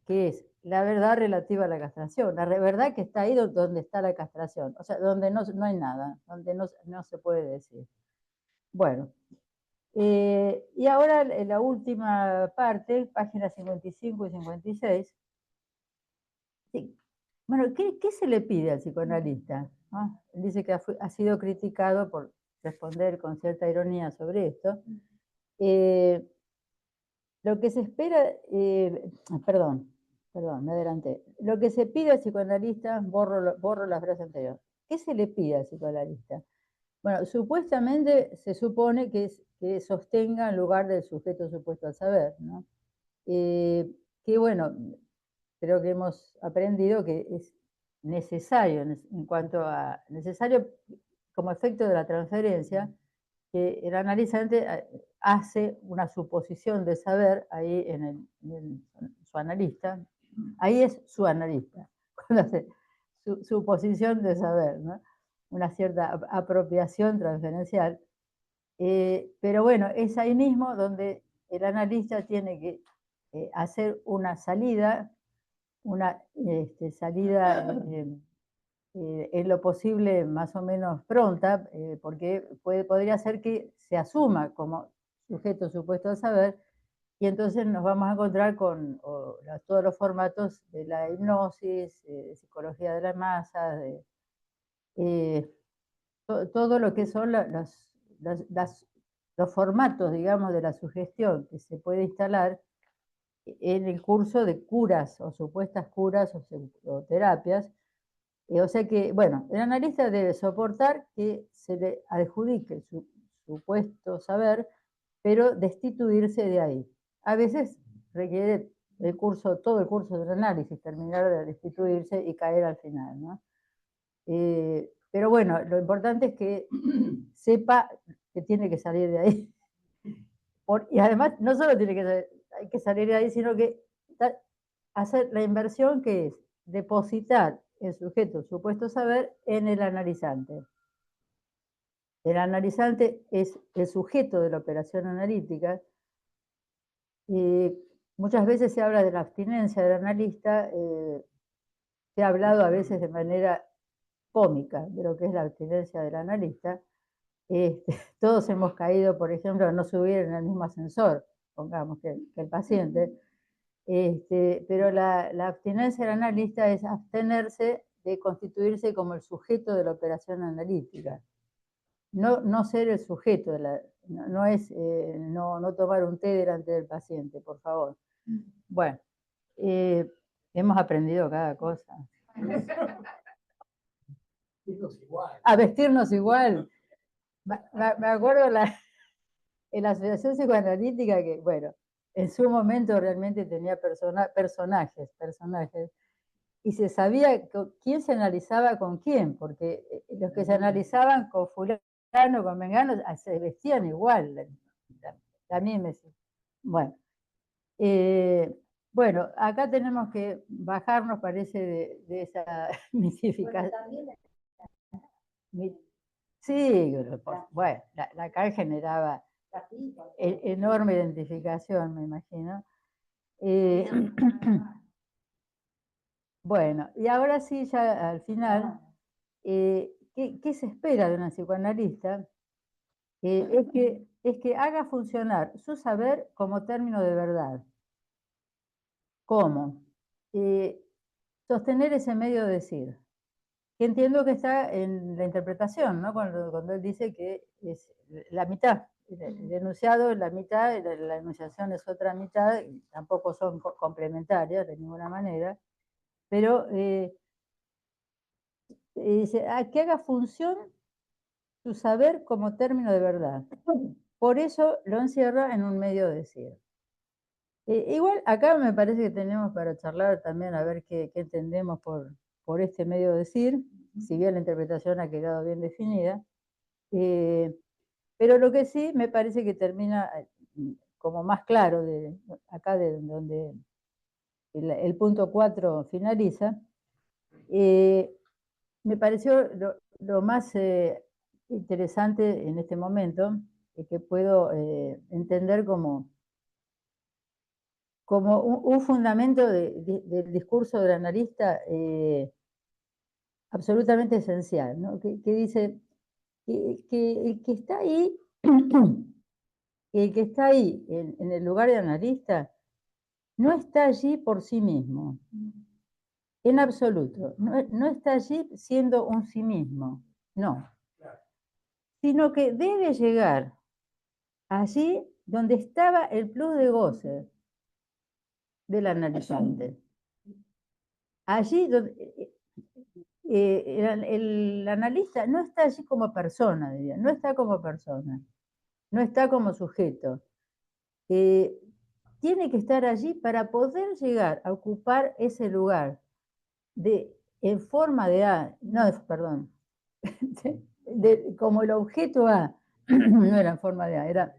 que es la verdad relativa a la castración, la verdad que está ahí donde está la castración, o sea, donde no hay nada, donde no se puede decir. Bueno, y ahora en la última parte, páginas 55 y 56. Sí. Bueno, ¿qué se le pide al psicoanalista? ¿No? Dice que ha sido criticado por responder con cierta ironía sobre esto. Lo que se espera, perdón, me adelanté. Lo que se pide al psicoanalista, borro la frase anterior. ¿Qué se le pide al psicoanalista? Bueno, supuestamente se supone que sostenga en lugar del sujeto supuesto al saber, ¿no? Que bueno, creo que hemos aprendido que es necesario, necesario como efecto de la transferencia, que el analizante hace una suposición de saber ahí su analista, ahí es su analista, cuando hace su suposición de saber, ¿no? Una cierta apropiación transferencial, pero bueno, es ahí mismo donde el analista tiene que hacer una salida, salida en lo posible más o menos pronta, porque podría ser que se asuma como sujeto supuesto al saber, y entonces nos vamos a encontrar con todos los formatos de la hipnosis, psicología de la masa, todo lo que son los formatos, digamos, de la sugestión que se puede instalar en el curso de curas o supuestas curas o terapias. O sea que, bueno, el analista debe soportar que se le adjudique su supuesto saber, pero destituirse de ahí. A veces requiere todo el curso del análisis, terminar de destituirse y caer al final, ¿no? Pero bueno, lo importante es que sepa que tiene que salir de ahí. Y además, no solo hay que salir de ahí, sino que hacer la inversión que es depositar el sujeto supuesto saber en el analizante. El analizante es el sujeto de la operación analítica. Muchas veces se habla de la abstinencia del analista, se ha hablado a veces de manera cómica de lo que es la abstinencia del analista. Todos hemos caído, por ejemplo, a no subir en el mismo ascensor, pongamos que el paciente. Pero la abstinencia del analista es abstenerse de constituirse como el sujeto de la operación analítica. No ser el sujeto, no es no tomar un té delante del paciente, por favor. Bueno, hemos aprendido cada cosa. A vestirnos igual. Me acuerdo en la Asociación Psicoanalítica que, bueno, en su momento realmente tenía personajes y se sabía quién se analizaba con quién, porque los que se analizaban con fulano, con mengano, se vestían igual. También me... Bueno, bueno, acá tenemos que bajarnos, parece, de esa Bueno, mitificación. también Sí, bueno, acá generaba la pipa, enorme identificación, me imagino. Eh, bueno, y ahora sí, ya al final, ¿qué se espera de una psicoanalista? Es que haga funcionar su saber como término de verdad. ¿Cómo? Sostener ese medio decir, que entiendo que está en la interpretación, ¿no? Cuando él dice que es la mitad, el enunciado es la mitad, y la enunciación es otra mitad, y tampoco son complementarias de ninguna manera, pero dice, que haga función su saber como término de verdad. Por eso lo encierra en un medio decir. Igual acá me parece que tenemos para charlar también a ver qué entendemos por este medio decir, si bien la interpretación ha quedado bien definida. Pero lo que sí me parece que termina como más claro acá de donde el punto 4 finaliza, me pareció lo más interesante en este momento, que puedo entender como un fundamento del discurso del analista absolutamente esencial, ¿no? Que dice que el que está ahí, el que está ahí en el lugar de analista, no está allí por sí mismo, en absoluto. No está allí siendo un sí mismo, no. Sino que debe llegar allí donde estaba el plus de goce del analizante. Allí donde el analista no está allí como persona, diría, no está como persona, no está como sujeto. Tiene que estar allí para poder llegar a ocupar ese lugar en forma de A, no, perdón, como el objeto A, no era en forma de A, era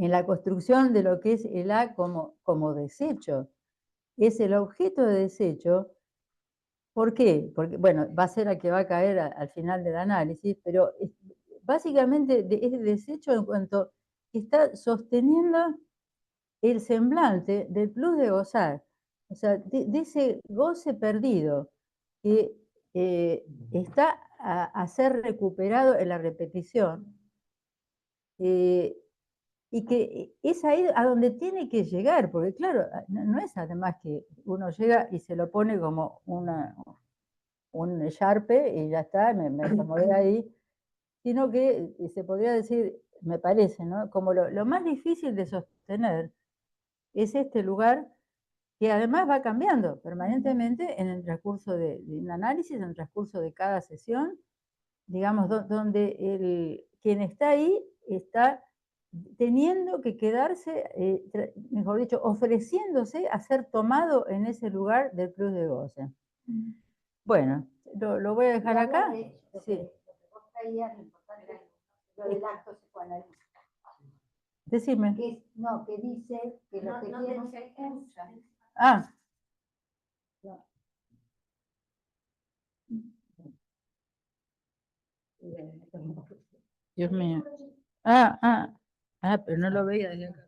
en la construcción de lo que es el A como desecho. Es el objeto de desecho. ¿Por qué? Porque, bueno, va a ser la que va a caer al final del análisis, pero básicamente es desecho en cuanto que está sosteniendo el semblante del plus de gozar, o sea, de ese goce perdido que está a ser recuperado en la repetición, y que es ahí a donde tiene que llegar, porque claro, no es además que uno llega y se lo pone como un Sharpe y ya está, me acomodé ahí, sino que se podría decir, me parece, ¿no? Como lo más difícil de sostener es este lugar que además va cambiando permanentemente en el transcurso de un análisis, en el transcurso de cada sesión, digamos, donde quien está ahí está teniendo que quedarse, mejor dicho, ofreciéndose a ser tomado en ese lugar del plus de goce. Bueno, lo voy a dejar acá. Sí. Vos traías lo importante, lo del acto psicoanalítico. Decime. No, que dice que lo que tiene... Ah. Dios mío. Pero no lo veía desde acá.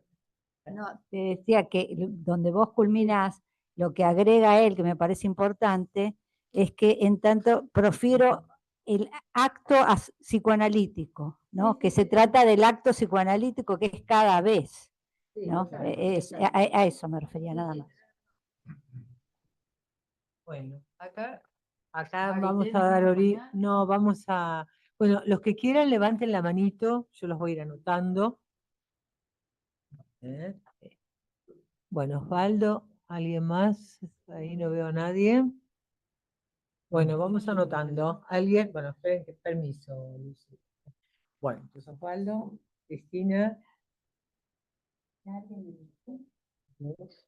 No, te decía que donde vos culminás, lo que agrega él, que me parece importante, es que en tanto profiero el acto psicoanalítico, ¿no? Que se trata del acto psicoanalítico que es cada vez, ¿no? A eso me refería, nada más. Bueno, acá vamos a dar no, vamos a, bueno, los que quieran levanten la manito, yo los voy a ir anotando. Bueno, Osvaldo, ¿alguien más? Ahí no veo a nadie. Bueno, vamos anotando. ¿Alguien? Bueno, esperen que permiso, Lucy. Bueno, entonces Osvaldo, Cristina.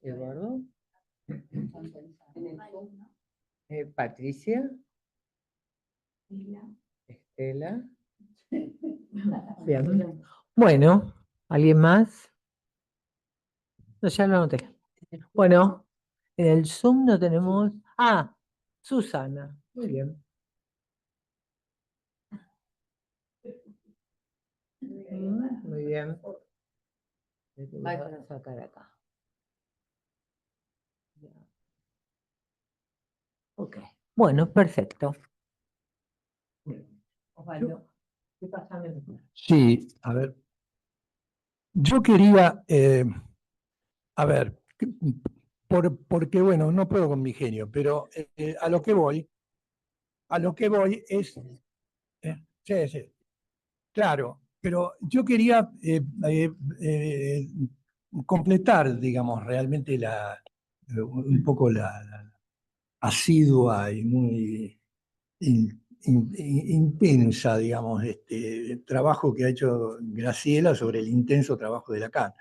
Eduardo. Patricia. Estela. Bien. Bueno, ¿alguien más? No, ya lo anoté. Bueno, en el Zoom no tenemos. Ah, Susana. Muy bien. Muy bien. Le voy a sacar acá. Ya. Ok. Bueno, perfecto. Osvaldo, ¿qué pasa? Sí, a ver. Yo quería, a ver, porque bueno, no puedo con mi genio, pero a lo que voy es, sí, sí, claro, pero yo quería completar, digamos, realmente un poco la asidua y muy intensa, digamos, trabajo que ha hecho Graciela sobre el intenso trabajo de Lacan.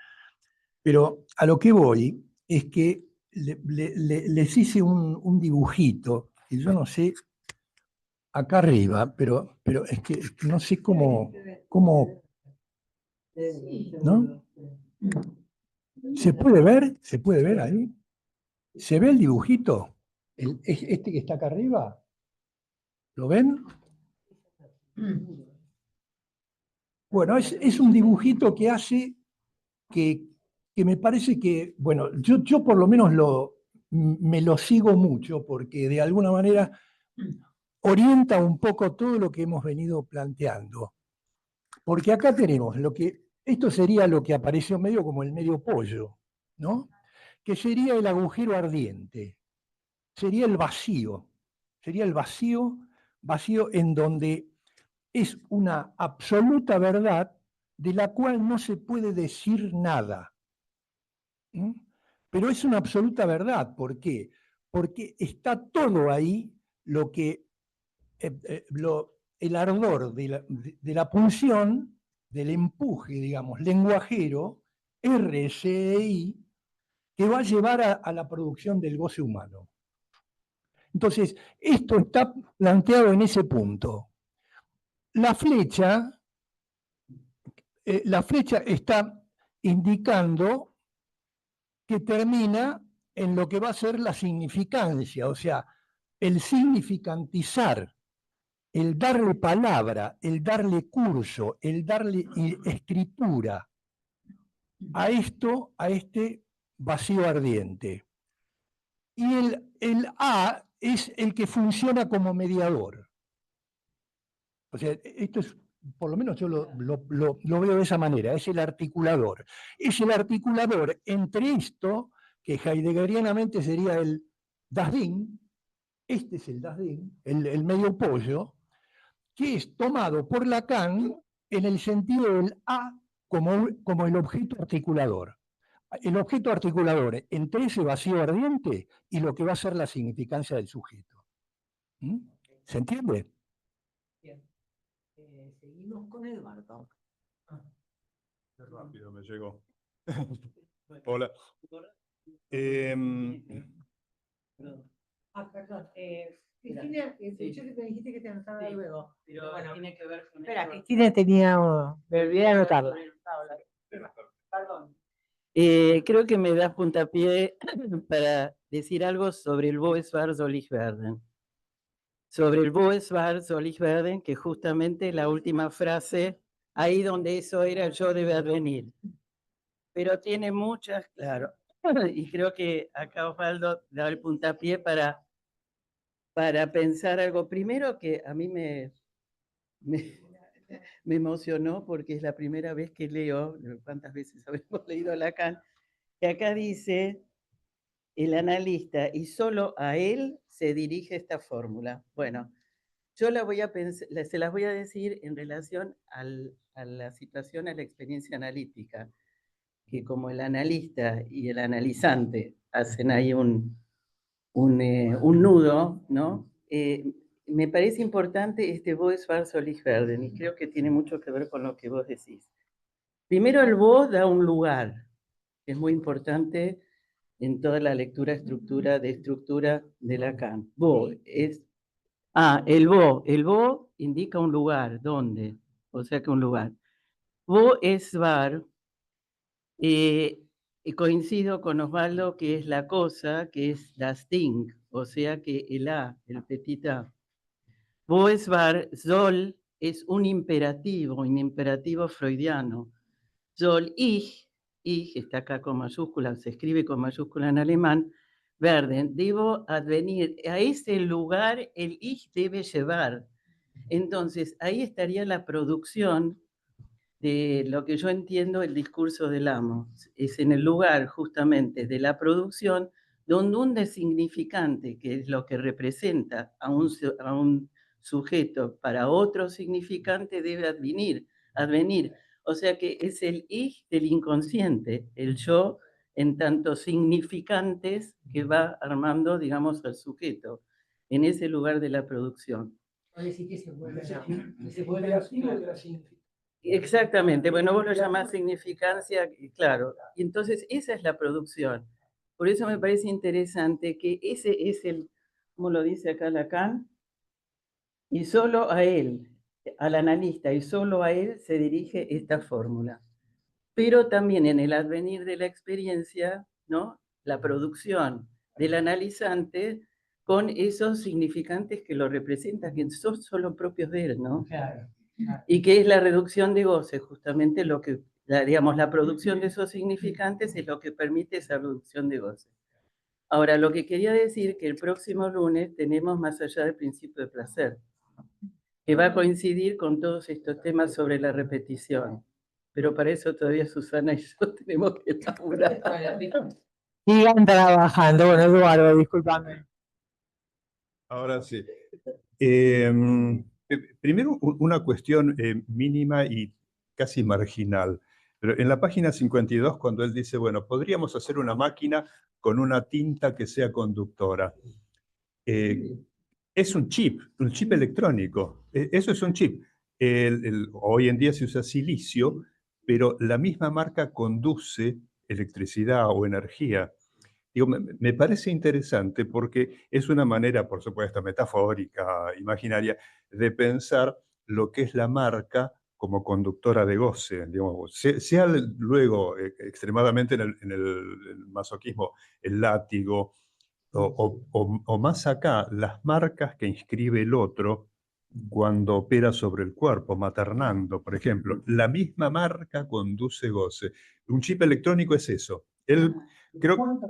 Pero a lo que voy es que les hice un dibujito, y yo no sé, acá arriba, pero es que no sé cómo, ¿no? ¿Se puede ver? ¿Se puede ver ahí? ¿Se ve el dibujito? Este que está acá arriba, ¿lo ven? Bueno, es un dibujito que hace que me parece que, bueno, yo por lo menos me lo sigo mucho porque de alguna manera orienta un poco todo lo que hemos venido planteando. Porque acá tenemos esto sería lo que apareció medio como el medio pollo, ¿no? Que sería el agujero ardiente, sería el vacío vacío en donde es una absoluta verdad de la cual no se puede decir nada. ¿Mm? Pero es una absoluta verdad. ¿Por qué? Porque está todo ahí lo que el ardor de la pulsión, del empuje, digamos, lenguajero, RCI, que va a llevar a la producción del goce humano. Entonces, esto está planteado en ese punto. La flecha está indicando que termina en lo que va a ser la significancia, o sea, el significantizar, el darle palabra, el darle curso, el darle escritura a este vacío ardiente. Y el A es el que funciona como mediador. O sea, esto es, por lo menos yo lo veo de esa manera, es el articulador. Es el articulador entre esto, que heideggerianamente sería el Das Ding, este es el Das Ding, el medio pollo, que es tomado por Lacan en el sentido del A como el objeto articulador. El objeto articulador entre ese vacío ardiente y lo que va a ser la significancia del sujeto. ¿Mm? ¿Se entiende? Bien. Seguimos con Eduardo. Qué rápido me llegó. Hola. Perdón. Cristina, escuché que te dijiste que te anotaba luego. Pero bueno, tiene que ver con espera, esto. Cristina tenía. Me olvidé de anotarla. Perdón. Creo que me das puntapié para decir algo sobre el Boesvar-Zollikow-Verden. Sobre el Boesvar-Zollikow-Verden, que justamente la última frase, ahí donde eso era yo debe venir. Pero tiene muchas, claro. Y creo que acá Osvaldo da el puntapié para pensar algo. Primero que a mí me emocionó porque es la primera vez que leo, cuántas veces habemos leído Lacan, que acá dice el analista y solo a él se dirige esta fórmula. Bueno, yo se las voy a decir en relación a la situación, a la experiencia analítica, que como el analista y el analizante hacen ahí un nudo, ¿no? Me parece importante este Boesvar-Zollikow-Verden y creo que tiene mucho que ver con lo que vos decís. Primero, el vos da un lugar, que es muy importante en toda la lectura estructura de Lacan. El bo indica un lugar, ¿dónde? O sea que un lugar. Wo es var, y coincido con Osvaldo que es la cosa, que es das Ding, o sea que el A, el petit A. Wo es var, soll es un imperativo freudiano. Soll ich está acá con mayúsculas, se escribe con mayúscula en alemán, werden, debo advenir, a ese lugar el ich debe llevar. Entonces, ahí estaría la producción de lo que yo entiendo el discurso del amo. Es en el lugar justamente de la producción donde un designificante, que es lo que representa a un sujeto para otro significante, debe advenir. O sea que es el ich del inconsciente, el yo en tantos significantes que va armando, digamos, al sujeto, en ese lugar de la producción. Exactamente, bueno, vos lo llamás significancia, claro. Y entonces esa es la producción. Por eso me parece interesante que ese es el, como lo dice acá Lacan, y solo a él, al analista, y solo a él se dirige esta fórmula. Pero también en el advenir de la experiencia, ¿no? La producción del analizante con esos significantes que lo representan, que son solo propios de él, ¿no? Claro. Y que es la reducción de goce, justamente lo que, digamos, la producción de esos significantes es lo que permite esa reducción de goce. Ahora, lo que quería decir que el próximo lunes tenemos Más allá del principio de placer, que va a coincidir con todos estos temas sobre la repetición. Pero para eso todavía Susana y yo tenemos que laburar. Sigan trabajando. Bueno, Eduardo, discúlpame. Ahora sí. Primero, una cuestión mínima y casi marginal. Pero en la página 52, cuando él dice, bueno, podríamos hacer una máquina con una tinta que sea conductora. Es un chip electrónico. Eso es un chip. Hoy en día se usa silicio, pero la misma marca conduce electricidad o energía. Digo, me parece interesante porque es una manera, por supuesto, metafórica, imaginaria, de pensar lo que es la marca como conductora de goce, digamos, sea luego extremadamente en el masoquismo, el látigo, o más acá, las marcas que inscribe el otro cuando opera sobre el cuerpo, maternando, por ejemplo. La misma marca conduce goce. Un chip electrónico es eso. Él, creo, ¿Cuánta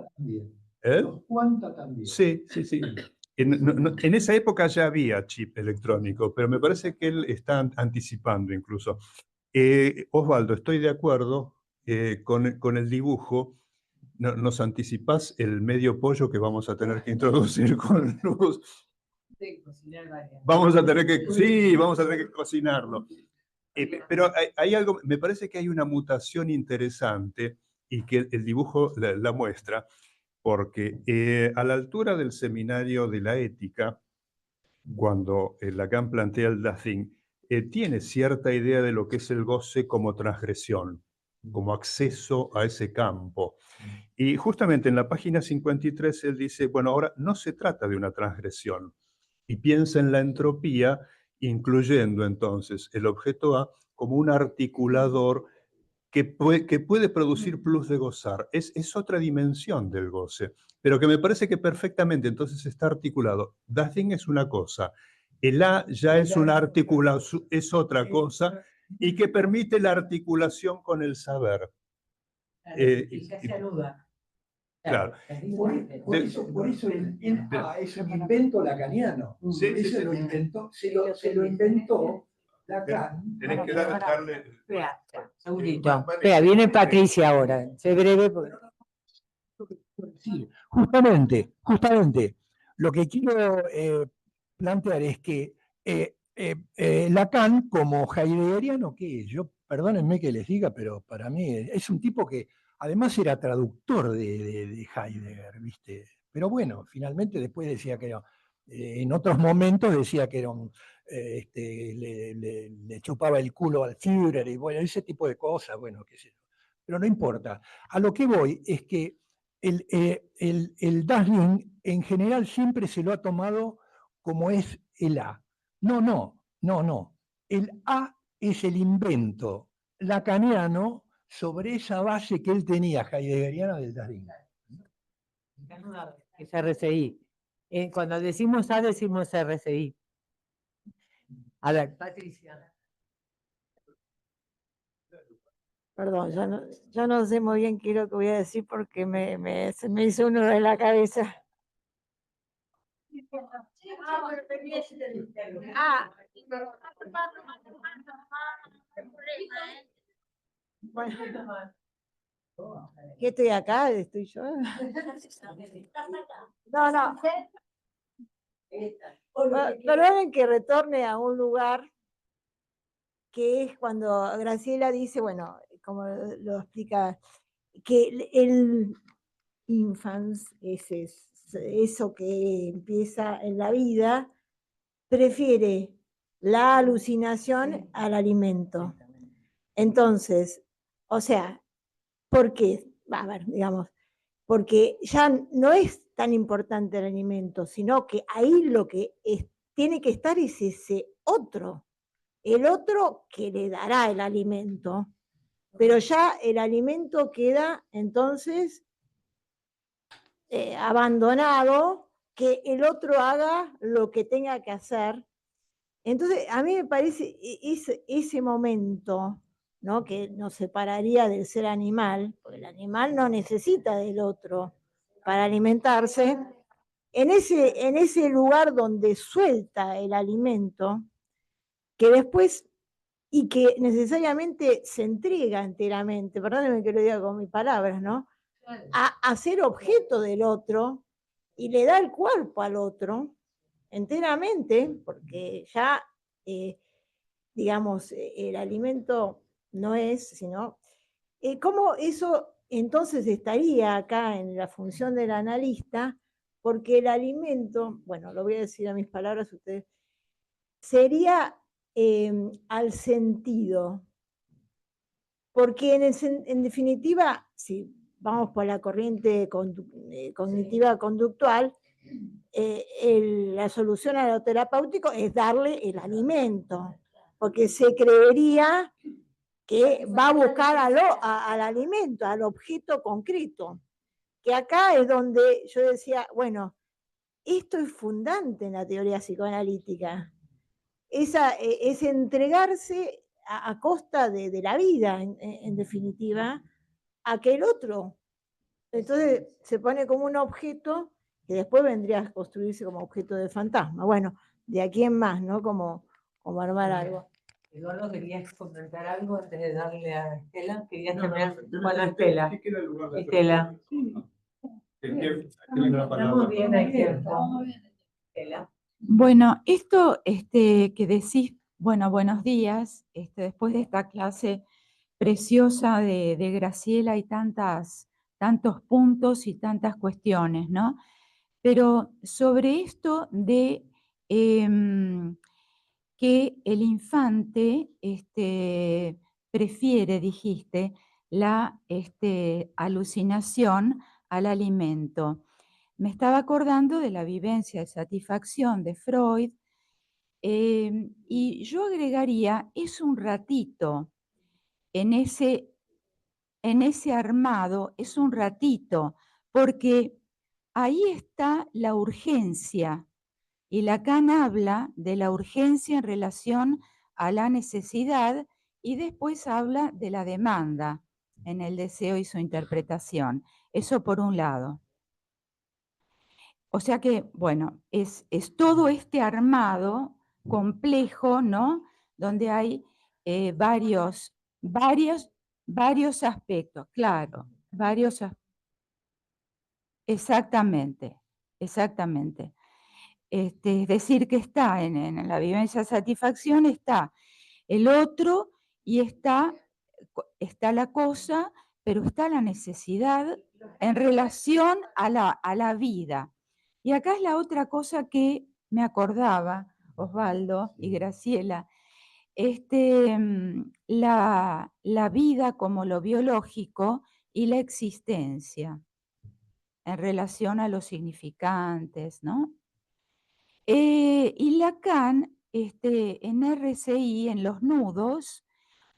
también? sí. En esa época ya había chip electrónico, pero me parece que él está anticipando incluso. Osvaldo, estoy de acuerdo con el dibujo. ¿Nos anticipás el medio pollo que vamos a tener que introducir con luz? Vamos a tener que cocinarlo. Pero hay algo, me parece que hay una mutación interesante y que el dibujo la muestra, porque a la altura del seminario de la ética, cuando Lacan plantea el Dasein, tiene cierta idea de lo que es el goce como transgresión, como acceso a ese campo. Y justamente en la página 53 él dice, bueno, ahora no se trata de una transgresión, y piensa en la entropía, incluyendo entonces el objeto A como un articulador que puede producir plus de gozar. Es otra dimensión del goce, pero que me parece que perfectamente entonces está articulado. Das Ding es una cosa, el A ya es una articulación, es otra cosa, y que permite la articulación con el saber. Se saluda. Claro. Por eso el A es un invento lacaniano. Sí, Eso sí. lo inventó, se lo inventó Lacan. Tenés que darle... Segundito. Espera, viene Patricia ahora. Sé breve porque... Sí, justamente, lo que quiero plantear es que Lacan, como heideggeriano, que es, perdónenme que les diga, pero para mí es un tipo que además era traductor de Heidegger, ¿viste? Pero bueno, finalmente después decía que en otros momentos decía que era le chupaba el culo al Führer y bueno, ese tipo de cosas, bueno, qué sé yo. Pero no importa. A lo que voy es que el Dasling en general siempre se lo ha tomado como es el A. No. El A es el invento lacaniano sobre esa base que él tenía heideggeriana del Dasling. Es RCI. Cuando decimos A, decimos RCI. A ver, Patricia. Perdón, yo no sé muy bien qué es lo que voy a decir porque se me hizo uno de la cabeza. Bueno, ¿qué estoy acá? ¿Estoy yo? No. Perdonen que retorne a un lugar que es cuando Graciela dice, bueno, como lo explica, que el infans, eso que empieza en la vida, prefiere la alucinación al alimento. Entonces, o sea, ¿por qué? A ver, digamos, porque ya no es tan importante el alimento, sino que ahí lo que tiene que estar es ese otro, el otro que le dará el alimento, pero ya el alimento queda entonces abandonado, que el otro haga lo que tenga que hacer. Entonces, a mí me parece ese momento, ¿no?, que nos separaría del ser animal, porque el animal no necesita del otro para alimentarse, en ese lugar donde suelta el alimento, que después, y que necesariamente se entrega enteramente, perdónenme que lo diga con mis palabras, ¿no?, a ser objeto del otro, y le da el cuerpo al otro enteramente, porque ya, digamos, el alimento no es, sino, ¿cómo eso entonces estaría acá en la función del analista? Porque el alimento, bueno, lo voy a decir a mis palabras, ustedes, sería al sentido, porque en definitiva, si vamos por la corriente cognitiva conductual, la solución a lo terapéutico es darle el alimento, porque se creería que va a buscar al alimento, al objeto concreto, que acá es donde yo decía, bueno, esto es fundante en la teoría psicoanalítica, es entregarse a costa de la vida, en definitiva, a que el otro, entonces se pone como un objeto que después vendría a construirse como objeto de fantasma. Bueno, de aquí en más, ¿no? Como armar algo. Eduardo, ¿querías comentar algo antes de darle a Estela? ¿Querías terminar? Bueno, Estela. Estela. Estamos bien aquí. Estela. Bueno, esto que decís, bueno, buenos días, después de esta clase preciosa de Graciela hay tantos puntos y tantas cuestiones, ¿no? Pero sobre esto de que el infante prefiere, dijiste, la alucinación al alimento. Me estaba acordando de la vivencia de satisfacción de Freud, y yo agregaría, es un ratito en ese armado, es un ratito, porque ahí está la urgencia, y Lacan habla de la urgencia en relación a la necesidad, y después habla de la demanda en el deseo y su interpretación. Eso por un lado. O sea que, bueno, es todo este armado complejo, ¿no? Donde hay varios aspectos, claro, varios aspectos. Exactamente. Es decir, que está en la vivencia de satisfacción, está el otro y está la cosa, pero está la necesidad en relación a la vida. Y acá es la otra cosa que me acordaba, Osvaldo y Graciela, la vida como lo biológico y la existencia. en relación a los significantes, ¿no? Y Lacan, en RCI, en los nudos,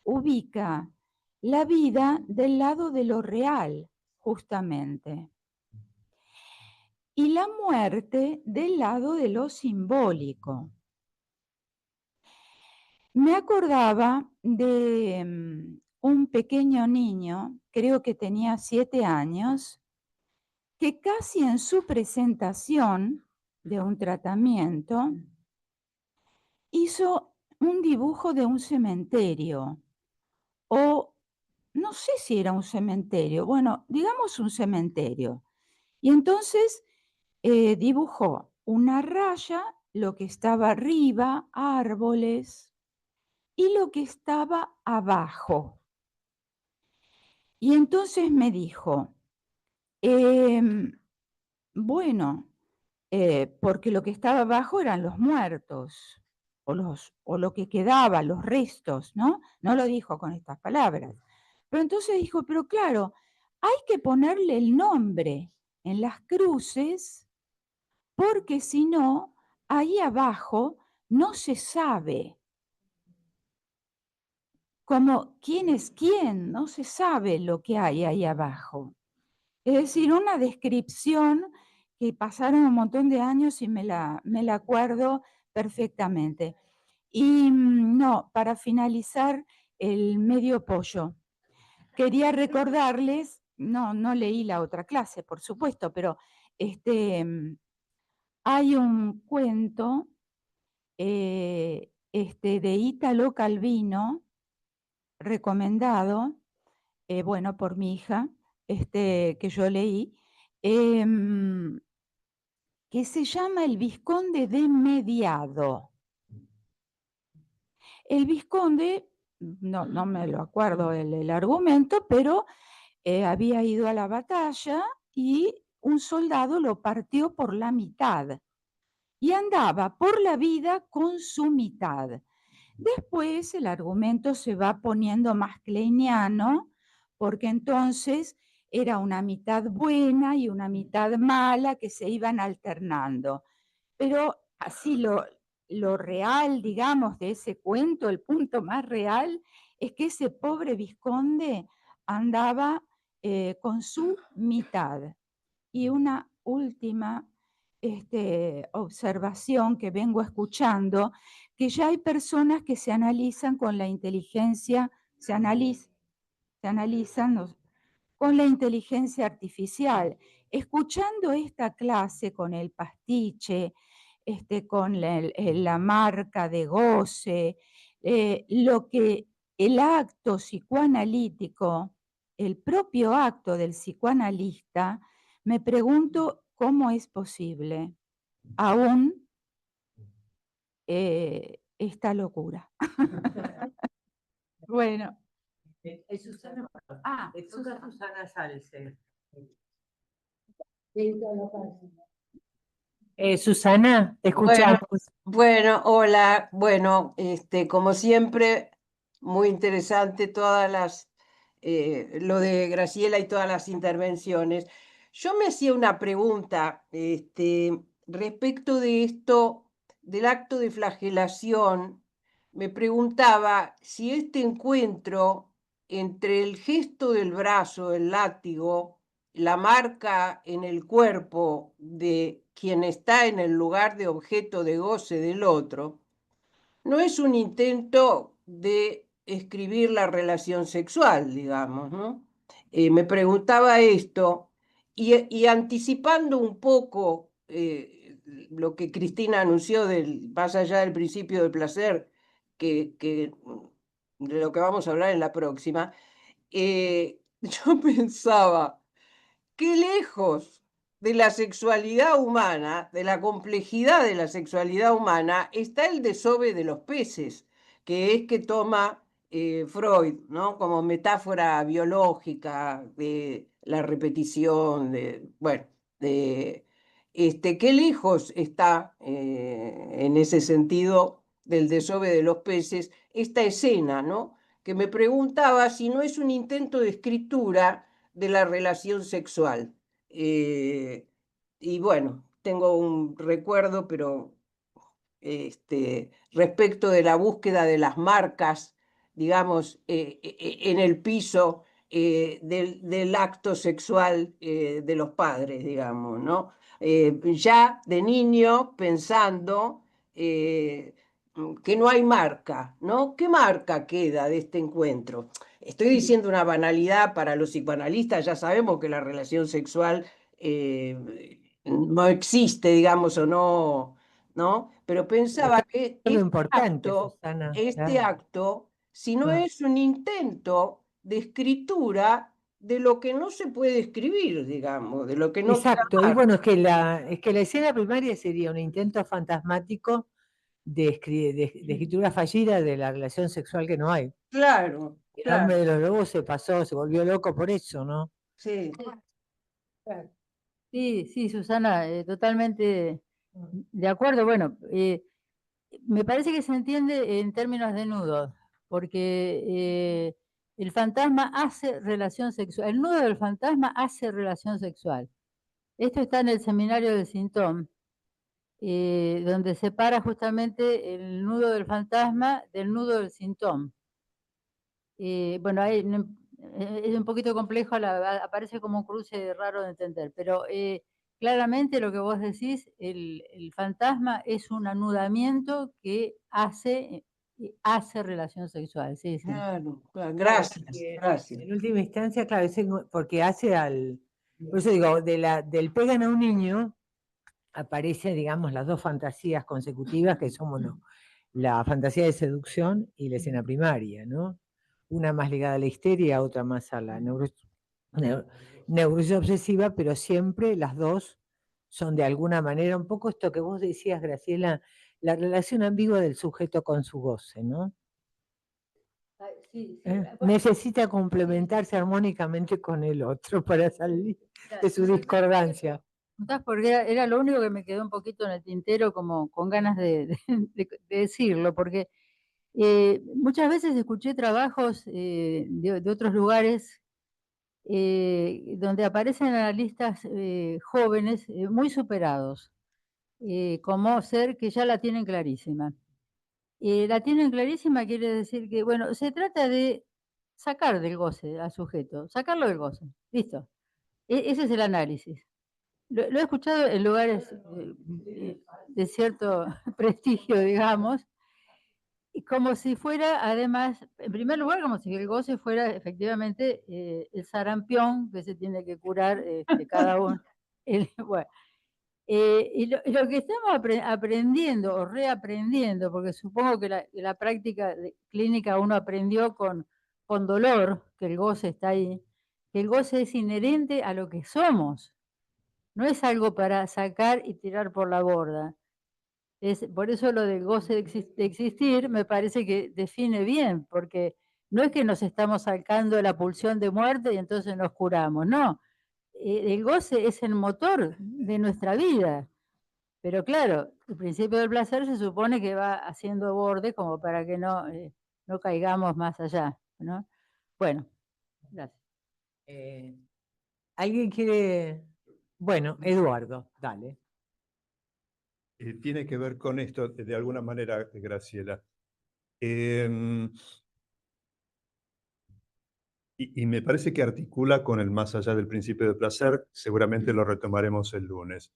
ubica la vida del lado de lo real, justamente, y la muerte del lado de lo simbólico. Me acordaba de un pequeño niño, creo que tenía 7 años, que casi en su presentación de un tratamiento hizo un dibujo de un cementerio, o no sé si era un cementerio, bueno, digamos un cementerio. Y entonces dibujó una raya, lo que estaba arriba, árboles, y lo que estaba abajo. Y entonces me dijo, bueno, porque lo que estaba abajo eran los muertos, o lo que quedaba, los restos, ¿no? No lo dijo con estas palabras. Pero entonces dijo, pero claro, hay que ponerle el nombre en las cruces, porque si no, ahí abajo no se sabe. Como quién es quién, no se sabe lo que hay ahí abajo. Es decir, una descripción que pasaron un montón de años y me la acuerdo perfectamente. Y no, para finalizar el medio pollo, quería recordarles, no leí la otra clase, por supuesto, pero hay un cuento de Ítalo Calvino, recomendado, bueno, por mi hija, que yo leí, que se llama El Vizconde de Mediado. El Vizconde, no me lo acuerdo el argumento, pero había ido a la batalla y un soldado lo partió por la mitad y andaba por la vida con su mitad. Después el argumento se va poniendo más kleiniano, porque entonces era una mitad buena y una mitad mala que se iban alternando. Pero así lo real, digamos, de ese cuento, el punto más real, es que ese pobre vizconde andaba con su mitad. Y una última observación que vengo escuchando, que ya hay personas que se analizan con la inteligencia, se analizan con la inteligencia artificial. Escuchando esta clase con el pastiche, con la marca de goce, lo que el acto psicoanalítico, el propio acto del psicoanalista, me pregunto cómo es posible aún esta locura. Bueno. Susana, Susana. Susana Salce. Susana, Susana, te escuchamos. bueno, hola, bueno, como siempre, muy interesante todas las, lo de Graciela y todas las intervenciones. Yo me hacía una pregunta, respecto de esto, del acto de flagelación, me preguntaba si este encuentro entre el gesto del brazo, el látigo, la marca en el cuerpo de quien está en el lugar de objeto de goce del otro, no es un intento de escribir la relación sexual, digamos, ¿no? Me preguntaba esto y anticipando un poco lo que Cristina anunció del más allá del principio del placer, de lo que vamos a hablar en la próxima, yo pensaba, qué lejos de la sexualidad humana, de la complejidad de la sexualidad humana, está el desove de los peces, que es que toma Freud, ¿no? Como metáfora biológica de la repetición, qué lejos está en ese sentido del desove de los peces esta escena, ¿no? Que me preguntaba si no es un intento de escritura de la relación sexual. Y bueno, tengo un recuerdo, pero respecto de la búsqueda de las marcas, digamos, en el piso del acto sexual de los padres, digamos, ¿no? Ya de niño pensando que no hay marca, ¿no? ¿Qué marca queda de este encuentro? Estoy diciendo una banalidad para los psicoanalistas, ya sabemos que la relación sexual no existe, digamos, o no, ¿no? Pero pensaba que Lo importante, Susana, este claro. acto, si no Ah. es un intento de escritura de lo que no se puede escribir, digamos, de lo que no queda Exacto, y marca. bueno, es que la escena primaria sería un intento fantasmático de escritura fallida de la relación sexual que no hay. Claro, El hombre claro, de los lobos se pasó, se volvió loco por eso, ¿no? sí. Sí, sí, Susana, totalmente de acuerdo. Bueno, me parece que se entiende en términos de nudos, porque el fantasma hace relación sexual, el nudo del fantasma hace relación sexual. Esto está en el seminario del Sintón, donde separa justamente el nudo del fantasma del nudo del Sintón. Bueno, ahí es un poquito complejo, aparece como un cruce raro de entender, pero claramente lo que vos decís, el fantasma es un anudamiento que hace relación sexual, sí, sí. Claro, claro, Claro, gracias, porque gracias. en última instancia, claro, porque hace por eso digo, del pegan a un niño, aparece, digamos, las dos fantasías consecutivas que son, bueno, la fantasía de seducción y la escena primaria, ¿no? Una más ligada a la histeria, otra más a la neurosis obsesiva, pero siempre las dos son de alguna manera, un poco esto que vos decías, Graciela, la relación ambigua del sujeto con su goce, ¿no? Sí, sí. Necesita complementarse armónicamente con el otro para salir de su discordancia. Porque era lo único que me quedó un poquito en el tintero, como con ganas de decirlo, porque muchas veces escuché trabajos de otros lugares donde aparecen analistas jóvenes muy superados, como ser que ya la tienen clarísima. La tienen clarísima quiere decir que, bueno, se trata de sacar del goce al sujeto, sacarlo del goce, listo. Ese es el análisis. Lo he escuchado en lugares de cierto prestigio, digamos, y como si fuera, además, en primer lugar, como si el goce fuera efectivamente el sarampión que se tiene que curar cada uno. Bueno, y lo que estamos aprendiendo o reaprendiendo, porque supongo que la práctica clínica uno aprendió con dolor, que el goce está ahí, que el goce es inherente a lo que somos, no es algo para sacar y tirar por la borda. Por eso lo del goce de existir me parece que define bien, porque no es que nos estamos sacando la pulsión de muerte y entonces nos curamos, no. El goce es el motor de nuestra vida, pero claro, el principio del placer se supone que va haciendo borde como para que no caigamos más allá, ¿no? Bueno, gracias. ¿Alguien quiere? Bueno, Eduardo, dale. Tiene que ver con esto, de alguna manera, Graciela. Y me parece que articula con el más allá del principio de placer, seguramente lo retomaremos el lunes.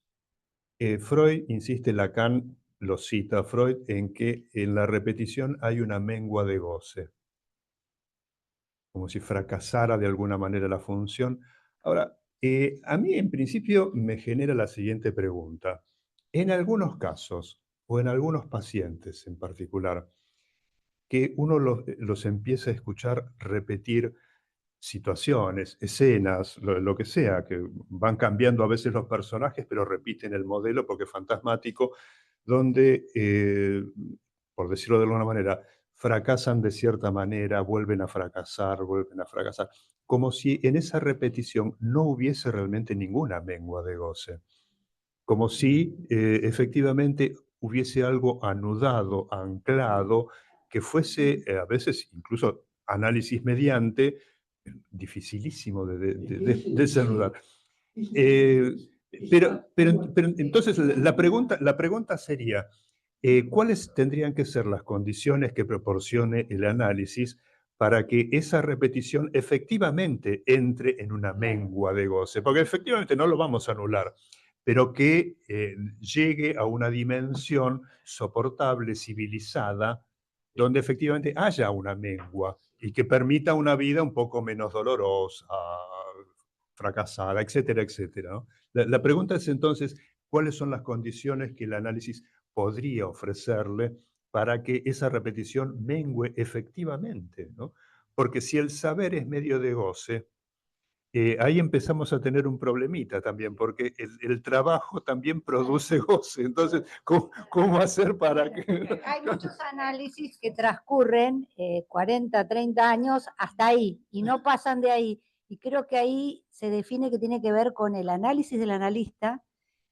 Freud, insiste, Lacan lo cita a Freud, en que en la repetición hay una mengua de goce, como si fracasara de alguna manera la función. Ahora, a mí en principio me genera la siguiente pregunta. En algunos casos, o en algunos pacientes en particular, que uno los empieza a escuchar repetir situaciones, escenas, lo que sea, que van cambiando a veces los personajes, pero repiten el modelo porque es fantasmático, donde, por decirlo de alguna manera, fracasan de cierta manera, vuelven a fracasar, como si en esa repetición no hubiese realmente ninguna mengua de goce, como si efectivamente hubiese algo anudado, anclado, que fuese a veces incluso análisis mediante, dificilísimo de desanudar. Pero entonces la pregunta sería, ¿cuáles tendrían que ser las condiciones que proporcione el análisis para que esa repetición efectivamente entre en una mengua de goce? Porque efectivamente no lo vamos a anular, pero que llegue a una dimensión soportable, civilizada, donde efectivamente haya una mengua y que permita una vida un poco menos dolorosa, fracasada, etcétera, etcétera, ¿no? La pregunta es entonces, ¿cuáles son las condiciones que el análisis podría ofrecerle para que esa repetición mengüe efectivamente, ¿no? Porque si el saber es medio de goce, ahí empezamos a tener un problemita también, porque el trabajo también produce goce. Entonces, ¿cómo hacer para que...? Hay muchos análisis que transcurren 40, 30 años hasta ahí y no pasan de ahí. Y creo que ahí se define que tiene que ver con el análisis del analista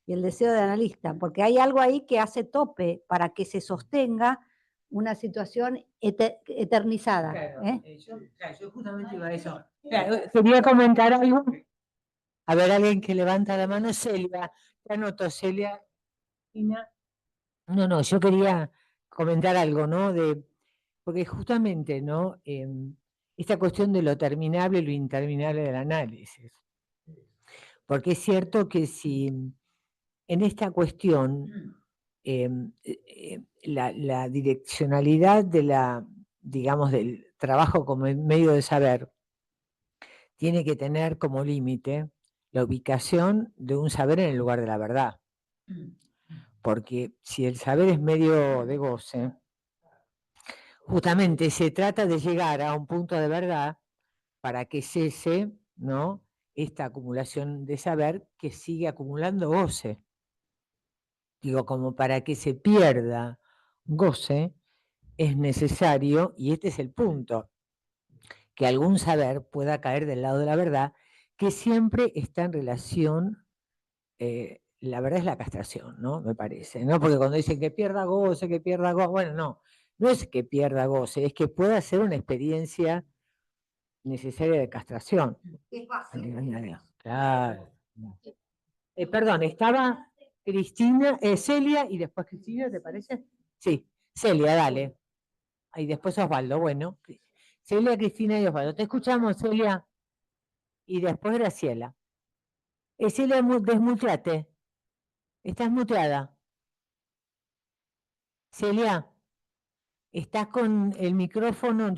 y el deseo del analista, porque hay algo ahí que hace tope para que se sostenga una situación eternizada. Claro, yo justamente iba a eso. Quería comentar algo. A ver, alguien que levanta la mano, Celia. Te anoto, Celia. No, yo quería comentar algo, ¿no? Porque justamente, ¿no? Esta cuestión de lo terminable y lo interminable del análisis. Porque es cierto que si en esta cuestión la direccionalidad digamos, del trabajo como medio de saber tiene que tener como límite la ubicación de un saber en el lugar de la verdad. Porque si el saber es medio de goce, justamente se trata de llegar a un punto de verdad para que cese, ¿no?, esta acumulación de saber que sigue acumulando goce. Digo, como para que se pierda goce, es necesario, y este es el punto, que algún saber pueda caer del lado de la verdad, que siempre está en relación, la verdad es la castración, ¿no? Me parece, ¿no? Porque cuando dicen que pierda goce, bueno, no es que pierda goce, es que pueda ser una experiencia necesaria de castración. Es fácil. Claro. Perdón, estaba Cristina, Celia y después Cristina, ¿te parece? Sí, Celia, dale. Y después Osvaldo, bueno. Celia, Cristina y Osvaldo. Te escuchamos, Celia. Y después Graciela. Celia, desmuteate. Estás muteada. Celia, estás con el micrófono.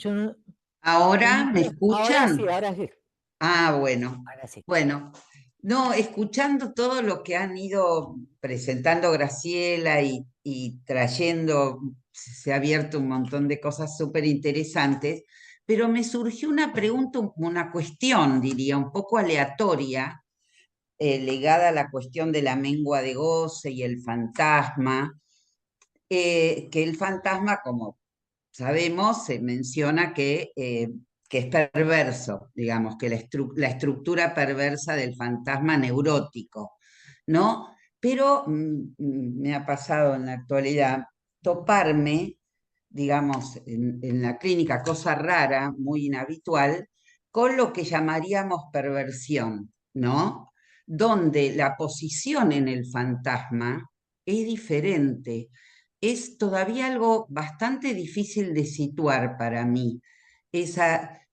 ¿Ahora me escuchan? Ahora sí. Ah, bueno. Ahora sí. Bueno, no, escuchando todo lo que han ido presentando Graciela y trayendo, se ha abierto un montón de cosas súper interesantes, pero me surgió una pregunta, una cuestión, diría, un poco aleatoria, ligada a la cuestión de la mengua de goce y el fantasma, que el fantasma, como sabemos, se menciona que es perverso, digamos, que la estructura perversa del fantasma neurótico, ¿no? Pero me ha pasado en la actualidad toparme, digamos, en la clínica, cosa rara, muy inhabitual, con lo que llamaríamos perversión, ¿no? Donde la posición en el fantasma es diferente, es todavía algo bastante difícil de situar para mí.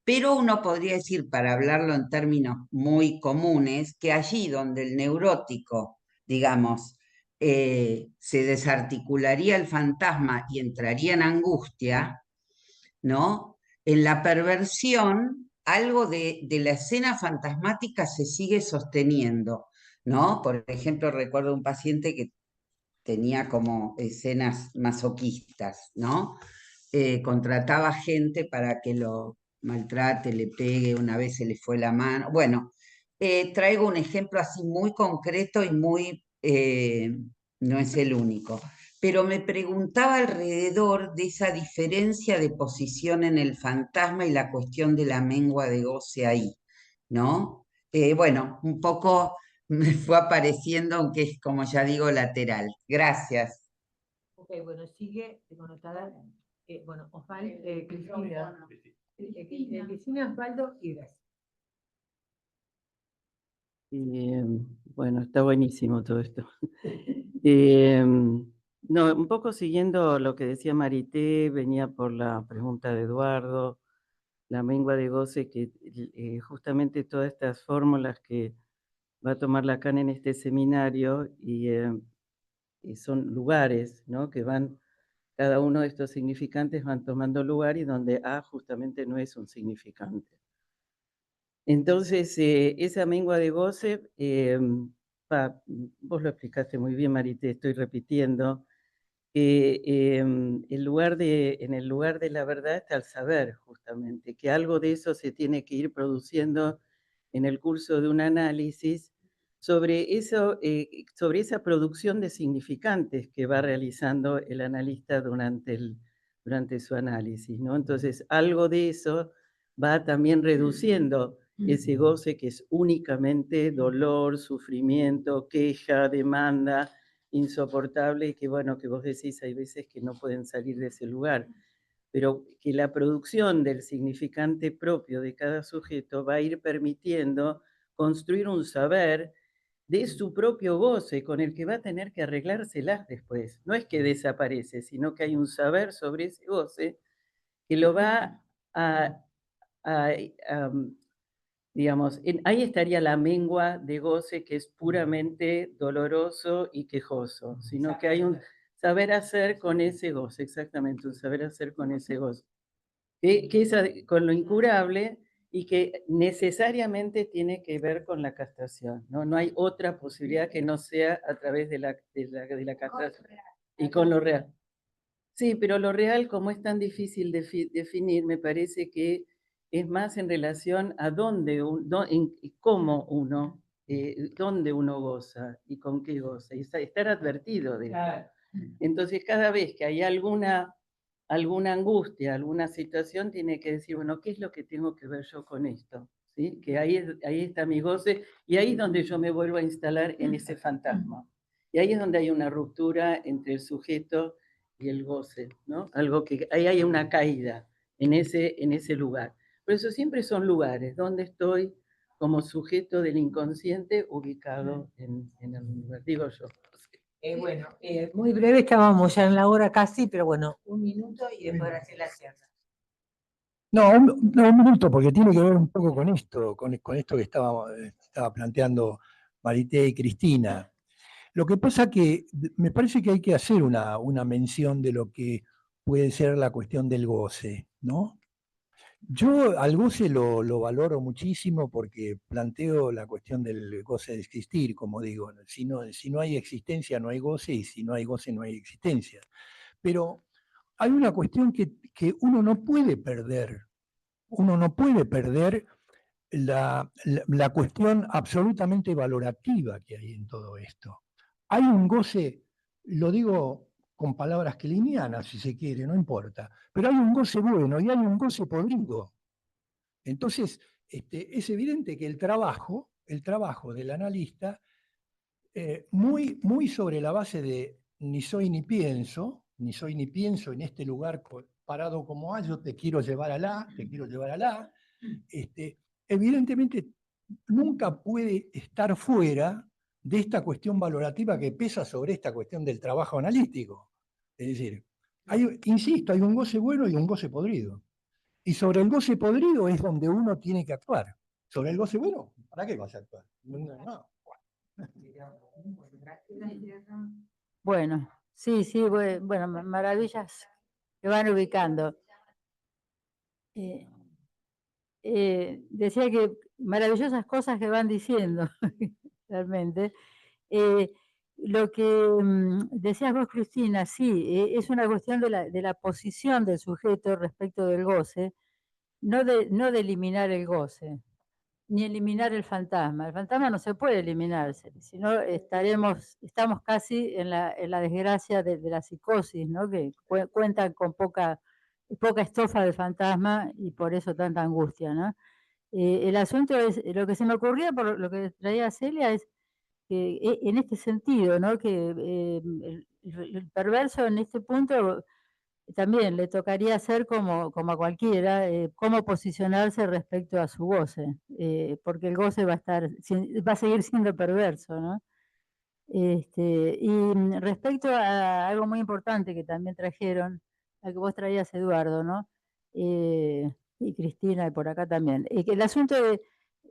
Pero uno podría decir, para hablarlo en términos muy comunes, que allí donde el neurótico, digamos, se desarticularía el fantasma y entraría en angustia, ¿no? En la perversión, algo de la escena fantasmática se sigue sosteniendo, ¿no? Por ejemplo, recuerdo un paciente que tenía como escenas masoquistas, ¿no? Contrataba gente para que lo maltrate, le pegue, una vez se le fue la mano. Bueno, traigo un ejemplo así muy concreto y muy, no es el único, pero me preguntaba alrededor de esa diferencia de posición en el fantasma y la cuestión de la mengua de goce ahí, ¿no? Bueno, un poco me fue apareciendo, aunque es, como ya digo, lateral. Gracias. Ok, bueno, sigue connotada. Bueno, Osvaldo, Cristina. Cristina, Osvaldo y Graciela. Bueno, está buenísimo todo esto. No, un poco siguiendo lo que decía Marité, venía por la pregunta de Eduardo, la mengua de goce, que justamente todas estas fórmulas que va a tomar Lacan en este seminario y son lugares, ¿no? Que van, cada uno de estos significantes van tomando lugar y donde A justamente no es un significante. Entonces, esa mengua de goce, vos lo explicaste muy bien, Marité, estoy repitiendo, en el lugar de la verdad está el saber, justamente, que algo de eso se tiene que ir produciendo en el curso de un análisis sobre eso, sobre esa producción de significantes que va realizando el analista durante su análisis, ¿no? Entonces, algo de eso va también reduciendo ese goce que es únicamente dolor, sufrimiento, queja, demanda, insoportable, y que bueno, que vos decís, hay veces que no pueden salir de ese lugar, pero que la producción del significante propio de cada sujeto va a ir permitiendo construir un saber de su propio goce con el que va a tener que arreglárselas después. No es que desaparece, sino que hay un saber sobre ese goce que lo va a, a, a digamos, ahí estaría la mengua de goce que es puramente doloroso y quejoso, sino que hay un saber hacer con ese goce, exactamente, un saber hacer con ese goce, que es con lo incurable y que necesariamente tiene que ver con la castración, ¿no? No hay otra posibilidad que no sea a través de la castración y con lo real. Sí, pero lo real, como es tan difícil definir, me parece que es más en relación a cómo uno, dónde uno goza y con qué goza, y estar advertido de eso. Entonces, cada vez que hay alguna angustia, alguna situación, tiene que decir, bueno, ¿qué es lo que tengo que ver yo con esto? ¿Sí? Que ahí está mi goce, y ahí es donde yo me vuelvo a instalar en ese fantasma. Y ahí es donde hay una ruptura entre el sujeto y el goce, ¿no? Algo que ahí hay una caída en ese lugar. Por eso siempre son lugares donde estoy como sujeto del inconsciente ubicado en algún lugar, digo yo. Bueno, muy breve, estábamos ya en la hora casi, pero bueno, 1 minuto y después Graciela cierra. No, un minuto, porque tiene que ver un poco con esto, con esto que estaba planteando Marité y Cristina. Lo que pasa que me parece que hay que hacer una mención de lo que puede ser la cuestión del goce, ¿no? Yo al goce lo valoro muchísimo porque planteo la cuestión del goce de existir, como digo. Si no hay existencia, no hay goce, y si no hay goce, no hay existencia. Pero hay una cuestión que uno no puede perder. Uno no puede perder la cuestión absolutamente valorativa que hay en todo esto. Hay un goce, lo digo con palabras kelinianas, si se quiere, no importa, pero hay un goce bueno y hay un goce podrido. Entonces, es evidente que el trabajo del analista, muy sobre la base de ni soy ni pienso en este lugar parado como A, yo te quiero llevar a la, evidentemente nunca puede estar fuera de esta cuestión valorativa que pesa sobre esta cuestión del trabajo analítico. Es decir, insisto, hay un goce bueno y un goce podrido. Y sobre el goce podrido es donde uno tiene que actuar. Sobre el goce bueno, ¿para qué vas a actuar? No. Bueno, sí, bueno, maravillas que van ubicando. Decía que maravillosas cosas que van diciendo, realmente. Lo que decías vos, Cristina, sí, es una cuestión de la posición del sujeto respecto del goce, no de eliminar el goce, ni eliminar el fantasma. El fantasma no se puede eliminar, si no estamos casi en la desgracia de la psicosis, ¿no? Que cuentan con poca estofa del fantasma y por eso tanta angustia, ¿no? El asunto es, lo que se me ocurría por lo que traía Celia es que en este sentido, ¿no? Que el perverso en este punto también le tocaría hacer como a cualquiera, cómo posicionarse respecto a su goce, porque el goce va a seguir siendo perverso, ¿no? Respecto a algo muy importante que también trajeron, al que vos traías, Eduardo, ¿no? Y Cristina, y por acá también, que el asunto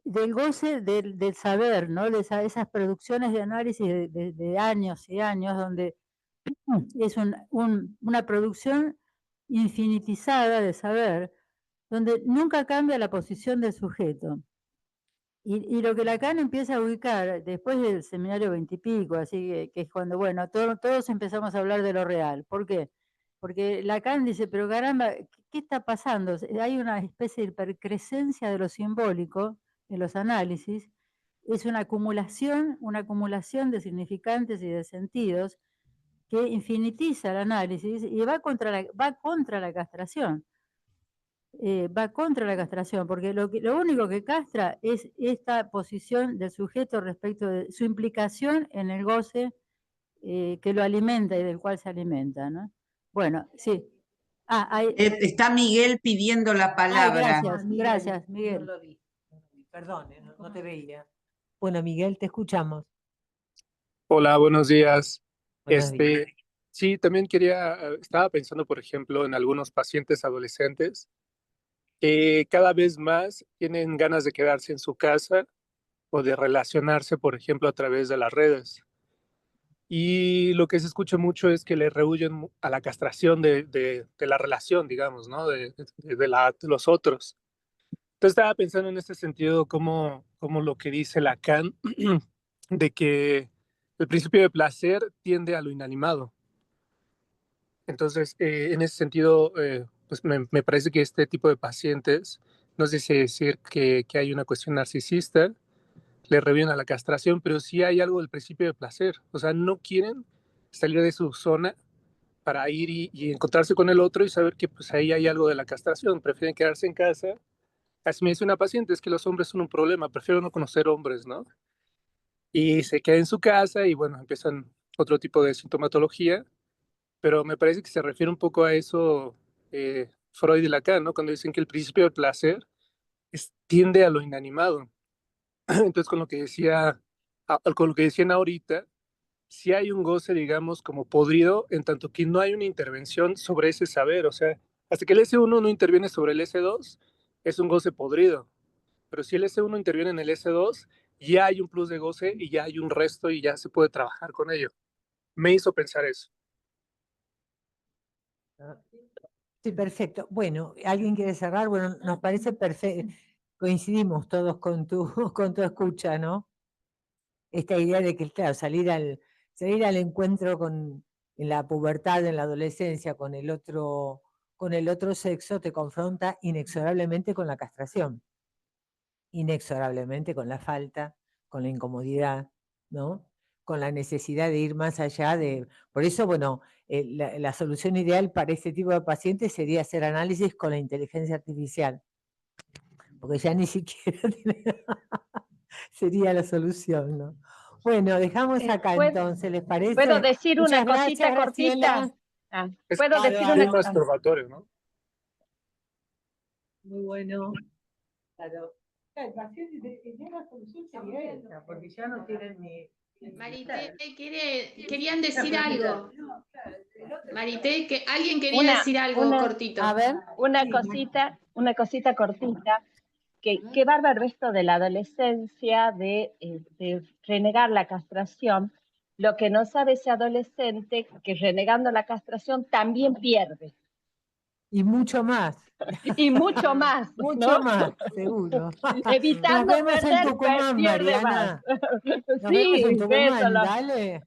del goce del saber, ¿no? De esas producciones de análisis de años y años, donde es una producción infinitizada de saber, donde nunca cambia la posición del sujeto. Y lo que Lacan empieza a ubicar después del seminario 20 y pico, así que es cuando, bueno, todos empezamos a hablar de lo real. ¿Por qué? Porque Lacan dice, pero caramba, ¿qué está pasando? Hay una especie de hipercrescencia de lo simbólico en los análisis, es una acumulación de significantes y de sentidos que infinitiza el análisis y va contra la castración. Va contra la castración, porque lo único que castra es esta posición del sujeto respecto de su implicación en el goce que lo alimenta y del cual se alimenta, ¿no? Bueno, sí. Está Miguel pidiendo la palabra. Gracias, Miguel. No lo vi. Perdón, no te veía. Bueno, Miguel, te escuchamos. Hola, buenos días. Buenos días. Sí, también estaba pensando, por ejemplo, en algunos pacientes adolescentes que cada vez más tienen ganas de quedarse en su casa o de relacionarse, por ejemplo, a través de las redes. Y lo que se escucha mucho es que le rehuyen a la castración de la relación, digamos, ¿no? De los otros. Entonces estaba pensando en este sentido, como lo que dice Lacan, de que el principio de placer tiende a lo inanimado. Entonces, en ese sentido, pues me parece que este tipo de pacientes, no sé si decir que hay una cuestión narcisista, le revienen a la castración, pero sí hay algo del principio de placer. O sea, no quieren salir de su zona para ir y encontrarse con el otro y saber que pues ahí hay algo de la castración. Prefieren quedarse en casa. Así me dice una paciente, es que los hombres son un problema, prefiero no conocer hombres, ¿no? Y se queda en su casa y bueno, empiezan otro tipo de sintomatología, pero me parece que se refiere un poco a eso Freud y Lacan, ¿no? Cuando dicen que el principio del placer tiende a lo inanimado. Entonces, con lo que decían ahorita, sí hay un goce, digamos, como podrido, en tanto que no hay una intervención sobre ese saber. O sea, hasta que el S1 no interviene sobre el S2, es un goce podrido. Pero si el S1 interviene en el S2, ya hay un plus de goce y ya hay un resto y ya se puede trabajar con ello. Me hizo pensar eso. Sí, perfecto. Bueno, ¿alguien quiere cerrar? Bueno, nos parece perfecto. Coincidimos todos con tu escucha, ¿no? Esta idea de que, claro, salir al encuentro en la pubertad, en la adolescencia, con el otro sexo, te confronta inexorablemente con la castración, inexorablemente con la falta, con la incomodidad, ¿no? Con la necesidad de ir más allá de... Por eso, bueno, la solución ideal para este tipo de pacientes sería hacer análisis con la inteligencia artificial, porque ya ni siquiera sería la solución, ¿no? Bueno, dejamos acá entonces, ¿les parece? ¿Puedo decir Muchas una cosita gracias, cortita? Graciela. ¿Puedo decir una Es masturbatorio, ¿no? Muy bueno. Claro. El paciente tiene la solución sería esta, porque ya no tienen ni... Marité, querían decir algo. Marité, que alguien quería decir algo cortito. A ver, una cosita cortita. Qué bárbaro esto de la adolescencia, de renegar la castración. Lo que no sabe ese adolescente, que renegando la castración también pierde. Y mucho más. Y mucho más. Mucho más, seguro. Evitando Nos vemos en perder, Tucumán, pierde Mariana. más. Nos vemos en Sí, Tucumán, eso dale.